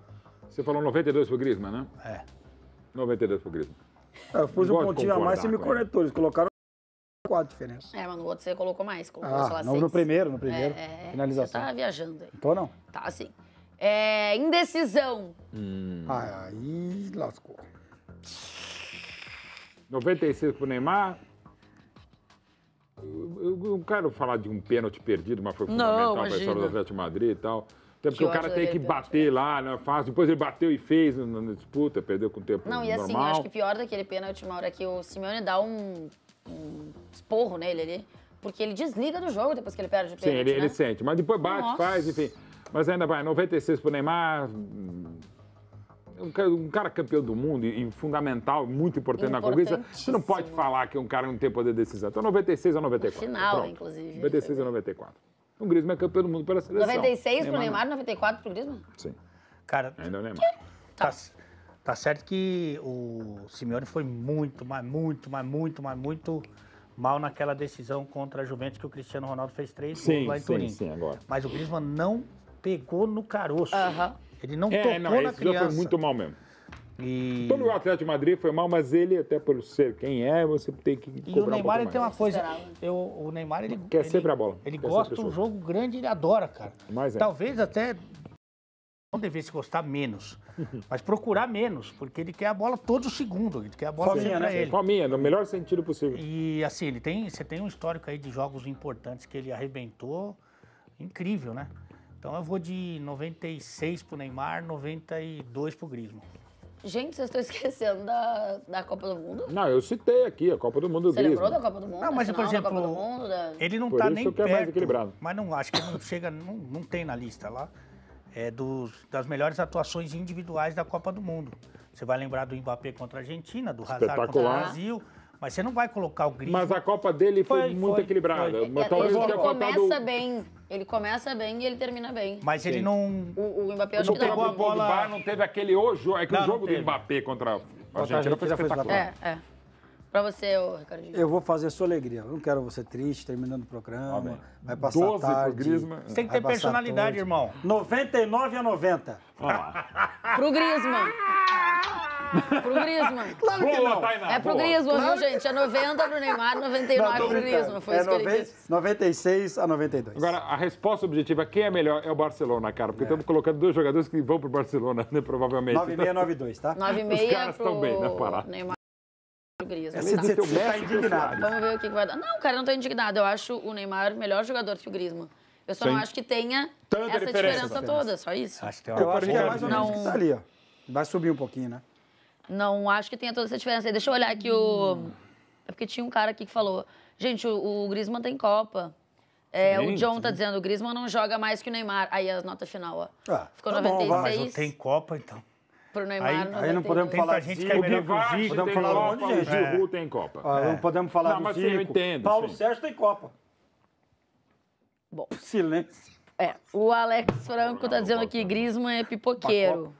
Você falou 92 pro Griezmann, né?
É.
92 pro Griezmann.
Eu pus
Gosto
um
de
pontinho a mais, você me
concordar com ele.
cornetou. Eles colocaram 4 diferenças.
Mas no outro você colocou mais. Colocou, sei lá,
No
6.
primeiro.
Você
Finalização.
tá viajando aí.
Então não.
Tá, assim. Indecisão.
Aí lascou.
96 pro Neymar. Eu não quero falar de um pênalti perdido, mas foi
Não,
fundamental para a
imagina.
história do Atlético de Madrid e tal. Até porque
Que
o cara
ódio
tem que
daquele
bater lá, né? Fácil. Depois ele bateu e fez na disputa, perdeu com o tempo
Não, e
normal.
assim, eu acho que pior daquele pênalti, Mauro, é que o Simeone dá um esporro nele ali, porque ele desliga do jogo depois que ele perde o
Sim,
pênalti, né?
ele sente. Mas depois bate,
Nossa.
faz, enfim. Mas ainda vai, 96 pro Neymar. Um cara campeão do mundo e fundamental, muito importante na conquista. Você não pode
Importantíssimo.
falar que um cara não tem poder de decisão. Então 96 a 94.
Final,
Pronto.
inclusive.
96 a 94. O Griezmann é campeão do mundo pela seleção.
96 pro
não.
Neymar, 94 pro Griezmann?
Sim,
Cara,
ainda é o Neymar.
tá certo que o Simeone foi muito mal naquela decisão contra a Juventus que o Cristiano Ronaldo fez 3 gols lá em Turim.
sim, agora.
Mas o Griezmann não pegou no caroço.
Aham.
Ele não tocou na
esse já
criança.
foi muito mal mesmo.
E,
Todo o Atlético de Madrid foi mal, mas ele, até por ser quem é, você tem que
e
cobrar
o Neymar
um
ele
pouco
tem uma
mais.
coisa.
Esperava.
O Neymar ele
Quer sempre a bola.
Ele
Quer
gosta
sempre o
do jogo grande, ele adora, cara.
Mas é.
Talvez até não devesse gostar menos, mas procurar menos, porque ele quer a bola todo segundo, ele quer a bola sempre pra ele.
Fominha, no melhor sentido possível.
E assim, você tem um histórico aí de jogos importantes que ele arrebentou, incrível, né? Então eu vou de 96 pro Neymar, 92 pro Griezmann.
Gente, vocês estão esquecendo da Copa do Mundo?
Não, eu citei aqui a Copa do Mundo do
Você lembrou
Griezmann.
da Copa do Mundo?
Não, mas
da
por
final da
exemplo,
Copa do Mundo,
ele não
Por
tá
isso
nem
que é mais
perto,
equilibrado.
mas não acho que não chega, não tem na lista lá, das melhores atuações individuais da Copa do Mundo. Você vai lembrar do Mbappé contra a Argentina, do Hazard contra o
Espetacular.
Brasil, mas você não vai colocar o Griezmann.
Mas a Copa dele foi
Foi,
muito
foi,
equilibrada.
foi.
Mas talvez
Ele
tenha faltado-
começa bem. Ele começa bem e ele termina bem.
Mas ele
Sim.
não...
O Mbappé, eu acho
No
que dá
pegou a
próprio
uma...
bola-
Pogba não teve aquele hoje. É que
Não,
o
não
jogo do
teve.
Mbappé contra a
a
Argentina foi
Argentina foi
espetacular.
É. Pra você, Ricardinho.
Eu vou fazer a sua alegria. Eu não quero você triste, terminando o programa. Vai passar
12 pro
tarde.
Griezmann.
Você tem que
vai
ter
passar
personalidade,
tarde.
irmão.
99-90.
Olha lá.
Pro Griezmann. Pro Griezmann.
Claro que
Boa,
não.
Tainá,
É pro
boa.
Griezmann, viu, gente? É 90 pro Neymar, 99
tô
pro
brincando.
Griezmann. Foi isso que ele disse.
96-92.
Agora, a resposta objetiva, quem é melhor é o Barcelona, cara. Porque estamos colocando dois jogadores que vão pro Barcelona, né, provavelmente.
96-92, tá?
9,6
caras
pro
tão bem na parada.
Neymar e pro Griezmann.
Você
do teu
tá
Messi,
indignado.
Vamos ver o que vai dar. Não, cara, eu não tô indignado. Eu acho o Neymar melhor jogador que o Griezmann. Eu só não
Sim.
acho que tenha
Tanta
essa
diferença.
diferença toda, só isso.
Acho que tem
Eu
uma...
acho que é mais ou menos
Não.
que tá ali, ó. Vai subir um pouquinho, né?
Não acho que tenha toda essa diferença. Deixa eu olhar aqui o... É porque tinha um cara aqui que falou... Gente, o Griezmann tem Copa.
Sim,
o John tá dizendo, o Griezmann não joga mais que o Neymar. Aí a nota final, ó.
Ah,
Ficou
tá bom, vai.
96
Mas não tem Copa, então.
pro Neymar,
Aí-
92.
aí não podemos
Tem
falar
pra
de
gente
Zico.
que é
O
melhor que o
Guivarc'h
Zico.
Podemos
tem
falar de um
Copa,
monte de
o
gente.
Giroud tem Copa.
Ó, não podemos falar
Não,
do
mas sim,
Zico.
eu entendo,
Paulo
sim.
Sérgio tem Copa.
Bom.
Silêncio.
O Alex Franco tá dizendo que Griezmann é pipoqueiro.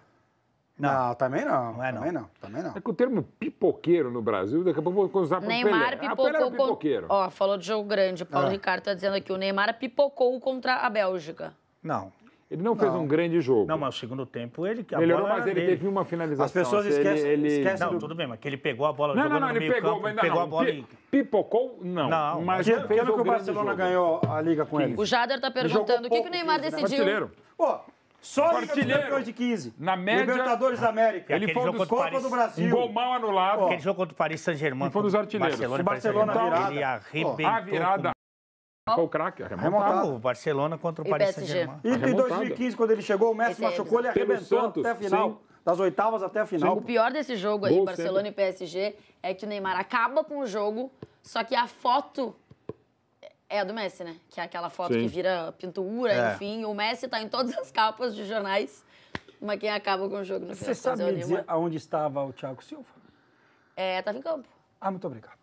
Não, também não.
Não é não.
Também não. Também não.
É que o termo pipoqueiro no Brasil, daqui a pouco vou usar para o Pelé.
Neymar
Pelé era
pipocou...
pipoqueiro.
Ó, falou de jogo grande. Paulo
Ah.
Ricardo tá dizendo aqui, o Neymar pipocou contra a Bélgica.
Não.
Ele não fez um grande jogo.
Não, mas o segundo tempo ele... A
Melhorou,
bola
mas
era
ele
dele.
teve uma finalização.
As pessoas
assim,
esquecem
Não,
do...
tudo bem, mas que ele pegou a bola
Não,
jogando
não,
no
ele
meio
pegou,
campo,
mas
pegou a
não,
bola e...
pipocou, não.
Não,
mas
Que
não
ano
fez
que
um
o
grande
Barcelona
jogo.
ganhou a Liga com ele?
O Jader tá
Ele jogou
perguntando o que o
pouco,
Neymar
sim.
decidiu.
Artilheiro.
Pô, só a Liga dos
Artilheiro.
Campeões de 15.
Na média-
Libertadores da América.
Ele
Aquele
foi um
jogo
dos
contra o
Copa do
Paris.
Um
Brasil.
gol mal anulado.
Aquele jogo contra o Paris Saint-Germain.
E foi um dos
contra o
artilheiros.
Barcelona,
O Barcelona
Paris Saint-Germain,
virada.
ele arrebentou.
A virada. Foi o craque, a remontada.
Remontada.
O Barcelona contra o
E
Paris
PSG.
Saint-Germain.
E em
remontada.
2015, quando ele chegou, o Messi
Esse é
machucou, ele
Pelo
arrebentou
Santos,
até a final.
sim.
Das oitavas até a final.
O pior desse jogo aí,
Gol
Barcelona e PSG, é que o Neymar acaba com o jogo, só que a foto é a do Messi, né? Que é aquela foto
Sim.
que vira pintura,
É.
enfim. O Messi tá em todas as capas de jornais, mas quem acaba com o jogo no final
Você
das contas
sabe
é o
me dizer
Neymar.
aonde estava o Thiago Silva?
Tava em campo.
Ah, muito obrigado.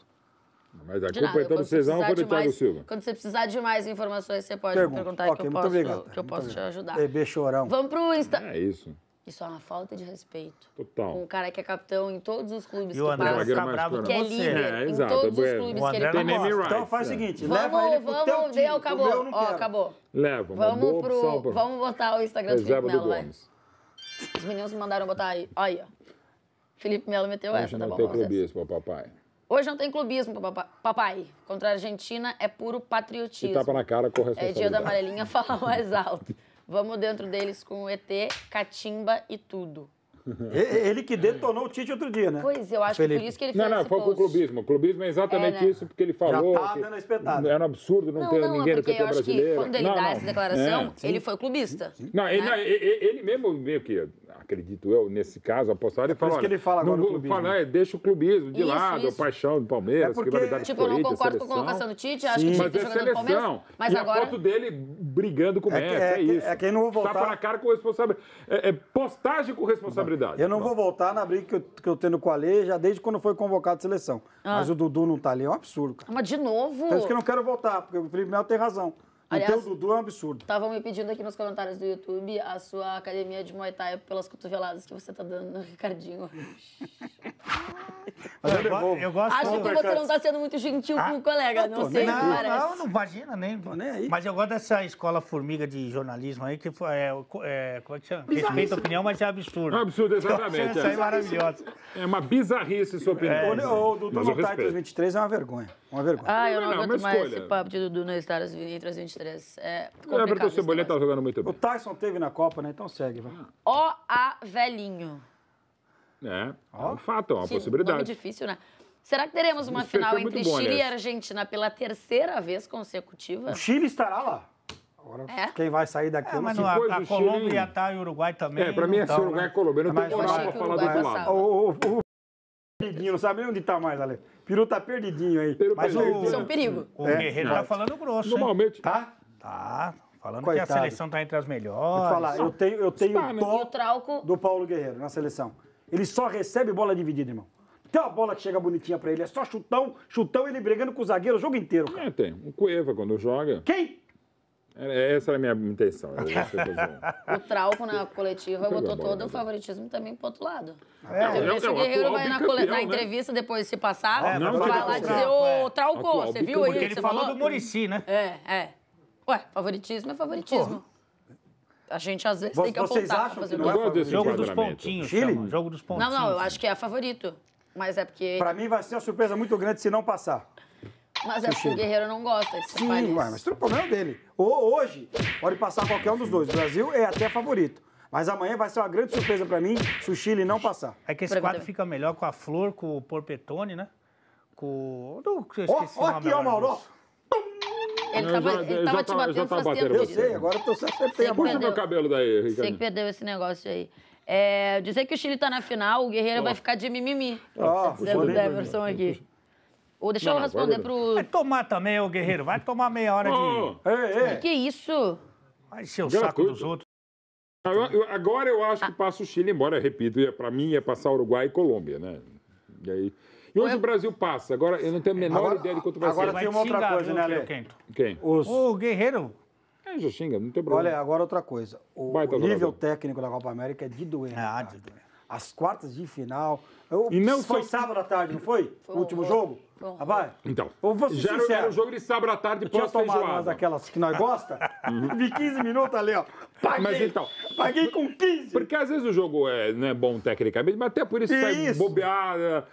Mas a
De
culpa
nada.
então do
Quando você
Cezão
precisar
foi do
de
Thiago
mais-
Silva.
Quando você precisar de mais informações, você pode
Pergunta.
me perguntar
Ok,
que eu
muito
posso,
obrigado.
que eu
Muito
posso te
obrigado.
ajudar.
Bebê chorão.
Vamos pro Insta.
É isso.
Isso é uma falta de respeito.
Total.
Com um cara que é capitão em todos os clubes
E o
que
André vai
passa.
ficar
mais
bravo com
Que é
você.
líder
É,
em
exato,
todos os
é
clubes
o
que ele
André
Tem
passa.
name rights.
Então faz o
é.
seguinte, leva ele pro teu
Vamos,
time.
deu, acabou.
O meu não
Ó,
quero.
acabou.
Leva, uma boa opção pra
Vamos botar o Instagram do Felipe
reserva do
Melo, vai.
Gomes.
Os meninos me mandaram botar aí. Aí, ó. Felipe Melo meteu
Hoje
essa, tá
não
bom?
tem
pra vocês?
clubismo, papai.
Hoje não tem clubismo, papai. Contra a Argentina é puro
E
patriotismo.
tapa na cara com
É dia da
responsabilidade.
amarelinha falar mais alto. Vamos dentro deles com o ET, catimba e tudo.
Ele que detonou o Tite outro dia, né?
Pois, eu acho que
Felipe.
por isso que ele
Não,
fez
não,
esse
foi com o
post.
clubismo. O clubismo é exatamente
É, né?
isso, porque ele falou
tá
que
dando a espetada.
era um absurdo não ter ninguém
é
no
porque
campeão
eu acho que
brasileiro.
quando ele dá essa declaração,
É.
ele foi clubista.
Não, ele,
né?
não, ele mesmo, meio que, acredito eu, nesse caso, apostado, ele
por
falou...
isso que ele fala agora
não
o
vou
clubismo.
falar, deixa o clubismo de
Isso,
lado,
isso.
a paixão do Palmeiras,
É porque,
rivalidade
Tipo, eu não
Corinthians,
concordo com a
seleção.
colocação do Tite, acho que o Tite
Mas
tá
é
jogando no Palmeiras.
seleção.
Mas
E
agora...
a foto dele brigando com o Messi, é isso.
é que eu não vou voltar.
Tapa na cara com responsabilidade. É postagem com responsabilidade.
Eu não vou voltar na briga que eu tenho com o Ale já desde quando foi convocado de seleção. Mas o Dudu não tá ali, é um absurdo, cara.
Mas de novo,
Por isso que eu não quero voltar, porque o Felipe Melo tem razão.
Aliás-
Então o Dudu é um absurdo.
estavam me pedindo aqui nos comentários do YouTube a sua academia de Muay Thai pelas cotoveladas que você tá dando no Ricardinho.
Mas
Eu gosto
Acho que você não tá sendo muito gentil com o colega, não sei,
não,
parece.
não, imagina, nem.
Tô nem aí.
Mas eu gosto dessa escola formiga de jornalismo aí, que como é que chama? Respeita a opinião, mas é absurdo.
É um absurdo, exatamente.
Isso aí é maravilhoso.
É uma bizarrice sua opinião.
O Dudu não tá entre os 23 é uma vergonha. Uma vergonha.
Ah, eu não
Não,
aguento
uma
mais
escolha.
esse papo de Dudu não estar entre as 23. É
O
complicado.
Everton
esse
Cebolinha tá
negócio.
jogando muito
O
bem.
Tyson teve na Copa, né? Então segue, vai.
Ó a velhinho.
É um fato, é uma
Que nome
possibilidade.
difícil, né? Será que teremos uma
Esse
final
perfil é
entre
muito bom,
Chile e
aliás.
Argentina pela terceira vez consecutiva?
O Chile estará lá. Agora,
É?
quem vai sair daqui, eu não
Mas
sei.
não,
Depois
a
do
Colômbia
Chile-
ia estar e o Uruguai também.
É, pra mim é
não
ser
tão,
Uruguai
né?
e Colômbia. Não
É
tem
mais
moral
fácil.
pra
que o
falar do
Uruguai
outro
passava.
lado.
O perdidinho, não sabe nem onde tá mais, Ale. Peru tá perdidinho aí.
Peru
Mas
perdeu.
Isso é um perigo.
O Guerreiro tá falando grosso, hein?
Normalmente.
Tá?
Tá, falando
Coitado.
que a seleção tá entre as melhores.
Vou te falar, eu tenho
Está, né?
E o
dó
Trauco...
do Paulo Guerreiro na seleção. Ele só recebe bola dividida, irmão. Tem uma bola que chega bonitinha pra ele, é só chutão, ele brigando com o zagueiro o jogo inteiro, cara.
É, tem. O Cueva, quando joga.
Quem?
Essa era a minha intenção.
O Trauco na coletiva
Pegou a
botou
bola,
todo o
né?
favoritismo também pro outro lado.
é
Então, se
o
o Guerreiro
atual
vai na,
bicampeão,
na
né?
entrevista depois se passar,
não,
vai
não,
lá
não,
dizer,
não,
ô, Trauco,
Atual
você viu aí
Porque
o que
ele
você
falou
falou?
do Muricy, né?
É. Ué, favoritismo é favoritismo. A gente às vezes tem que
Vocês
apontar
acham
pra fazer
que
o
não
quê?
é
gosto desse
Jogo dos
enquadramento.
pontinhos,
Chile?
chama. Jogo dos pontinhos.
Não, eu acho que é favorito. Mas é porque...
Pra mim vai ser uma surpresa muito grande se não passar.
Mas é porque o Guerreiro não gosta que você fale
Sim,
isso.
ué, mas tudo problema dele. Hoje, pode passar qualquer um dos dois. O Brasil é até favorito. Mas amanhã vai ser uma grande surpresa pra mim se o Chile não passar.
É que esse
Pra mim
quadro
também.
fica melhor com a Flor, com o Porpetone, né? Com o... Eu
Ó,
esqueci o
ó
nome
aqui, ó,
agora.
Mauro.
Ele
Eu
tava,
já-
ele
eu
tava
já
te
tá-
batendo
já tá
faz
batendo
tempo.
Eu
você.
sei, agora eu acertei
Sei
a
que
bola.
Puxa
perdeu.
meu cabelo daí,
Sei que
Ricardinho.
perdeu esse negócio aí. Dizer que o Chile tá na final, o Guerreiro vai ficar de mimimi.
Ó,
Dizendo o Deverson aqui. Ou deixa eu
Não,
responder
vai,
pro...
Vai tomar também, ô Guerreiro. Vai tomar meia hora de...
Ô,
Ei,
Que isso?
Vai encher o saco
Gratuito.
dos outros.
agora eu acho que passa o Chile embora. Repito, pra mim ia passar Uruguai e Colômbia, né? E hoje o Brasil passa. Agora eu não tenho a menor
Agora-
ideia de quanto vai
agora
ser.
tem uma outra
xingar,
coisa,
viu,
né, Ale?
Quento?
Quem?
Os...
Ô, Guerreiro,
Já xinga, não tem problema.
Olha, agora outra coisa. O
Baita
nível
jogador.
técnico da Copa América é de doer. né,
Ah,
cara?
de doer.
As quartas de final.
E não
foi
só-
sábado à tarde, não foi?
Foi
O último
um
jogo?
Foi um
Rapaz,
Então,
eu vou ser
já
sincero.
era o jogo de sábado à tarde
eu tinha tomado umas
pós-feijoada.
daquelas que nós gosta. Vi 15 minutos ali, ó. Paguei,
Mas então,
paguei com 15.
porque às vezes o jogo não é bom tecnicamente, mas até por isso sai
Isso.
bobeada,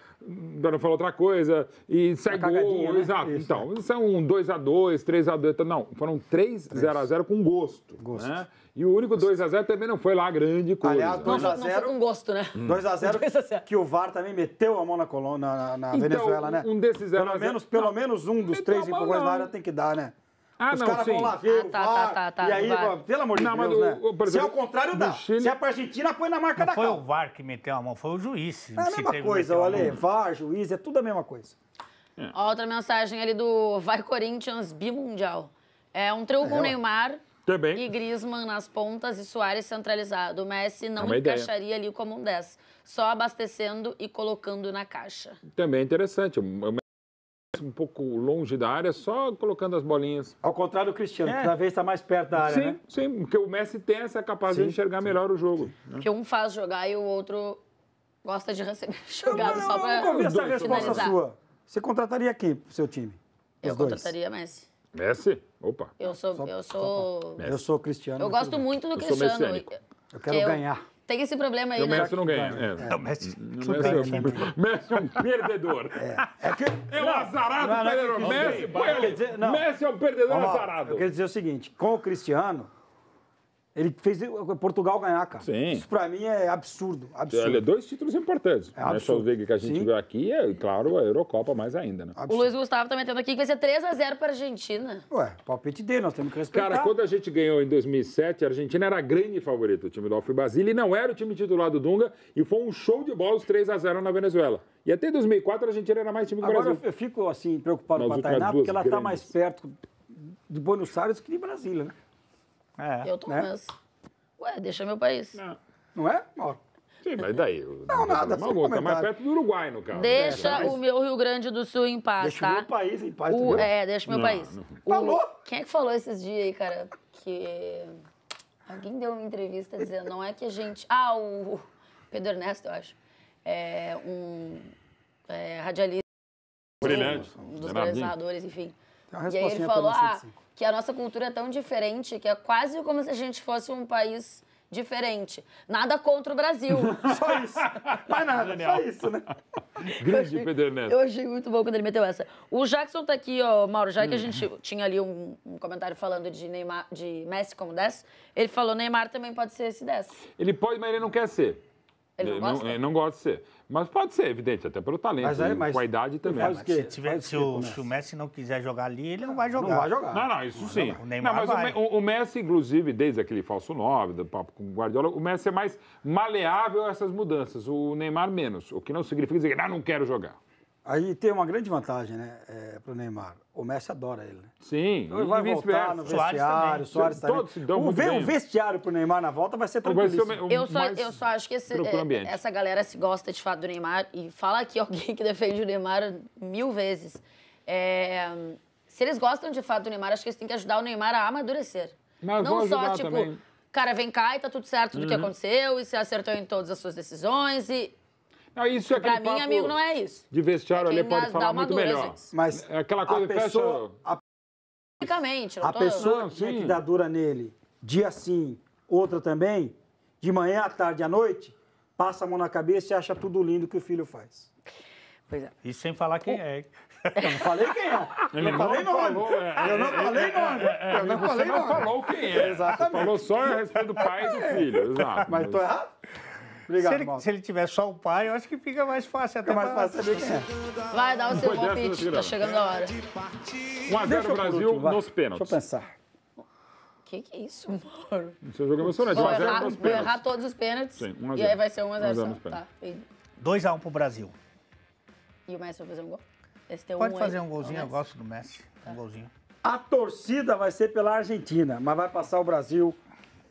para não falar outra coisa, e sai
Uma cagadinha,
gol.
né?
Exato.
Isso,
Então, são 2x2, 3x2. Não, foram 3-0x0 com gosto. Né? E o único 2x0 também não foi lá grande coisa.
Aliás,
né?
Não,
2 a
não foi
0.
com gosto, né?
2x0,
2 a 0.
que o VAR também meteu a mão na Colômbia, na
Então,
Venezuela, né?
um desses 0 a 0.
Pelo menos um dos
Então,
3
mas
empurrões
não.
na área tem que dar, né?
Ah,
Os
não,
caras
sim.
vão lá ver
Ah,
o
tá,
VAR,
tá,
e aí,
o VAR.
pô, pelo amor de
Não, mas
Deus, né?
por
Se é
exemplo,
o contrário,
do
dá.
Chile-
Se é pra Argentina, põe na marca
não
da
foi o
cal.
VAR que meteu a mão, foi o juiz.
É a
se
mesma
teve,
coisa,
meteu a
olha,
mão.
VAR, juiz, é tudo a mesma coisa.
Ó, outra mensagem ali do Vai Corinthians bimundial. É um trio com
ó.
Neymar
Também.
e Griezmann nas pontas e Suárez centralizado. O Messi não
uma ideia.
encaixaria ali como um 10, só abastecendo e colocando na caixa.
Também é interessante. Um pouco longe da área, só colocando as bolinhas.
Ao contrário do Cristiano, que cada vez está mais perto da área,
Sim,
né?
sim, porque o Messi tem essa capacidade de enxergar melhor o jogo. Né?
Porque um faz jogar e o outro gosta de receber jogada só
Eu nunca ouvi
pra
essa resposta
finalizar.
sua. Você contrataria quem pro seu time?
Eu
Os dois.
contrataria Messi.
Messi? Opa.
Eu sou
Eu sou Cristiano.
Eu gosto muito do
Eu sou
Cristiano.
messiânico.
Eu quero ganhar.
Tem esse problema aí,
E o
né?
Messi não ganha. É.
O Messi
O Messi é um perdedor.
É que...
É um azarado
não, não,
perdedor.
não,
Messi,
não,
põe ali.
quer dizer, não.
Messi é um perdedor
Ó,
azarado.
eu quero dizer o seguinte, com o Cristiano, ele fez Portugal ganhar, cara.
Sim.
Isso pra mim é absurdo, absurdo.
Olha, 2 títulos importantes.
É
Não é só
absurdo.
o Veiga que a gente
Sim.
viu aqui, é claro, a Eurocopa mais ainda, né?
O Luiz Gustavo tá metendo aqui que vai ser 3-0 pra Argentina.
Ué, palpite dele, nós temos que respeitar.
Cara, quando a gente ganhou em 2007, a Argentina era a grande favorita, o time do Alfio Basile, e não era o time titular do Dunga, e foi um show de bola os 3-0 na Venezuela. E até 2004 a Argentina era mais time que o
Agora
Brasil.
eu fico assim, preocupado
Nas
com a
últimas
Tainá,
duas
porque ela tá
grandes.
mais perto de Buenos Aires que de Brasília, né?
É.
Eu tô
Né?
mesmo. Ué, deixa meu país.
Não é? Ó,
Sim, mas daí? Não,
nada,
Tá
sem
mais
comentário.
perto do Uruguai, no caso.
Deixa
mas-
o meu Rio Grande do Sul em paz,
deixa o
tá?
meu país em paz, entendeu?
Deixa o meu
Não,
país.
não.
Falou?
Quem é que falou esses dias aí, cara? Que alguém deu uma entrevista dizendo, não é que a gente... Ah, o Pedro Ernesto, eu acho. radialista,
Brilhante.
um dos
Bernardinho.
organizadores, enfim.
Tem uma
E aí ele
respostinha
falou
pra 105.
que a nossa cultura é tão diferente que é quase como se a gente fosse um país diferente. Nada contra o Brasil.
Só isso. Mais nada, só isso, né?
Grande Pedro Ernesto.
Eu achei muito bom quando ele meteu essa. O Jackson tá aqui, ó, Mauro, já que a gente tinha ali um comentário falando de Neymar, de Messi como 10, ele falou Neymar também pode ser esse 10.
Ele pode, mas ele não quer ser.
Ele não gosta?
Ele não gosta de ser. Mas pode ser, evidente, até pelo talento.
Mas
com a idade também.
faz o quê?
Se o Messi não quiser jogar ali, ele não vai jogar.
Não vai jogar.
Não, isso sim.
O Neymar
não, mas
vai.
o Messi, inclusive, desde aquele falso 9, do papo com o Guardiola, o Messi é mais maleável a essas mudanças. O Neymar menos. O que não significa dizer que não quero jogar.
Aí tem uma grande vantagem, né, pro Neymar. O Messi adora ele, né?
Sim,
Então ele vai voltar no vestiário, Soares também.
Todos se dão muito bem.
O vestiário pro Neymar na volta vai ser
Vai ser
tranquilíssimo.
Eu só acho que essa galera se gosta de fato do Neymar e fala aqui alguém que defende o Neymar 1000 vezes. Se eles gostam de fato do Neymar, acho que eles têm que ajudar o Neymar a amadurecer.
Mas
não
vou
só,
ajudar
tipo,
também.
cara, vem cá e tá tudo certo do que aconteceu e você acertou em todas as suas decisões e...
Não, isso é aquele
Pra mim,
papo
amigo, não é isso.
de vestiário ali
Quem
pode
dá
falar
uma
muito
dura,
melhor.
gente.
Mas
É aquela coisa que fecha...
Basicamente,
A pessoa
Não,
que tinha
sim.
que dar dura nele, dia sim, outra também, de manhã, à tarde, à noite, passa a mão na cabeça e acha tudo lindo que o filho faz.
Pois é.
Isso sem falar quem é.
Eu não falei quem é.
Ele
Eu não falei nome.
falou,
Eu não falei nome. Eu não
Você
falei
não
nome.
falou quem é.
Exatamente.
Você falou só a respeito do pai e do filho. Exato.
Mas tô errado? Obrigado, Mauro.
Se ele tiver só o pai, eu acho que fica mais fácil até
Fica mais
pra-
fácil saber quem é.
Vai dar o seu
Foi dessa,
palpite,
não
tá
sei
chegando a hora.
1x0
Deixa eu por
Brasil
último, vai.
nos pênaltis.
Deixa eu pensar.
Que é isso, Mauro?
Seu jogo é emocionante.
Vou
1x0
errar,
nos
vou
pênaltis.
errar todos os pênaltis.
Sim, 1 a 0.
E aí vai ser 1 a 0
1 a 0
só.
nos pênaltis.
Tá.
2x1 pro Brasil.
E o Messi vai fazer um gol? Esse tem
Pode
um
fazer
aí.
um golzinho,
Ó,
eu
Messi.
gosto do Messi. Um golzinho.
A torcida vai ser pela Argentina, mas vai passar o Brasil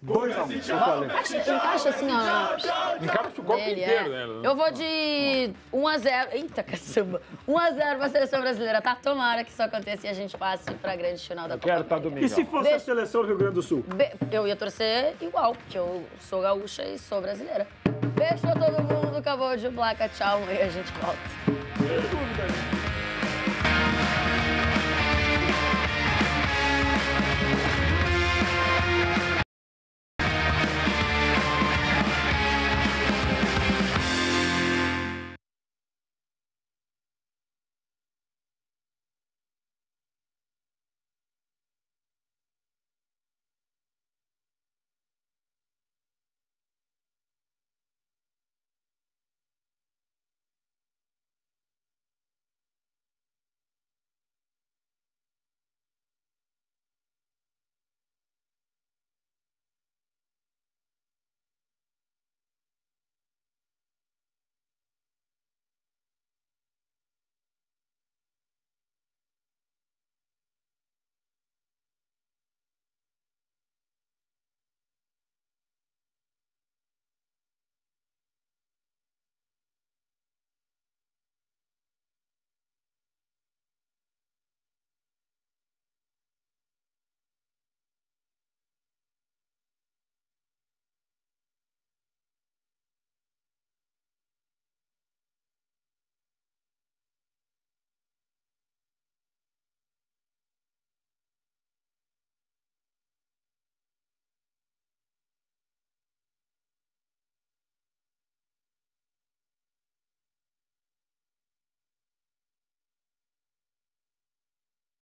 2-1.
Encaixa assim, ó.
Encaixa o corpo
Dele,
inteiro,
é.
né?
Eu vou de 1 a 0. Eita, caçamba. 1 a 0 pra seleção brasileira, tá? Tomara que isso aconteça e a gente passe pra grande final da Copa
Quero estar
América.
domingo.
E se fosse a seleção do Rio Grande do Sul?
Eu ia torcer igual, porque eu sou gaúcha e sou brasileira. Beijo pra todo mundo, acabou de placa, tchau, amanhã a gente volta.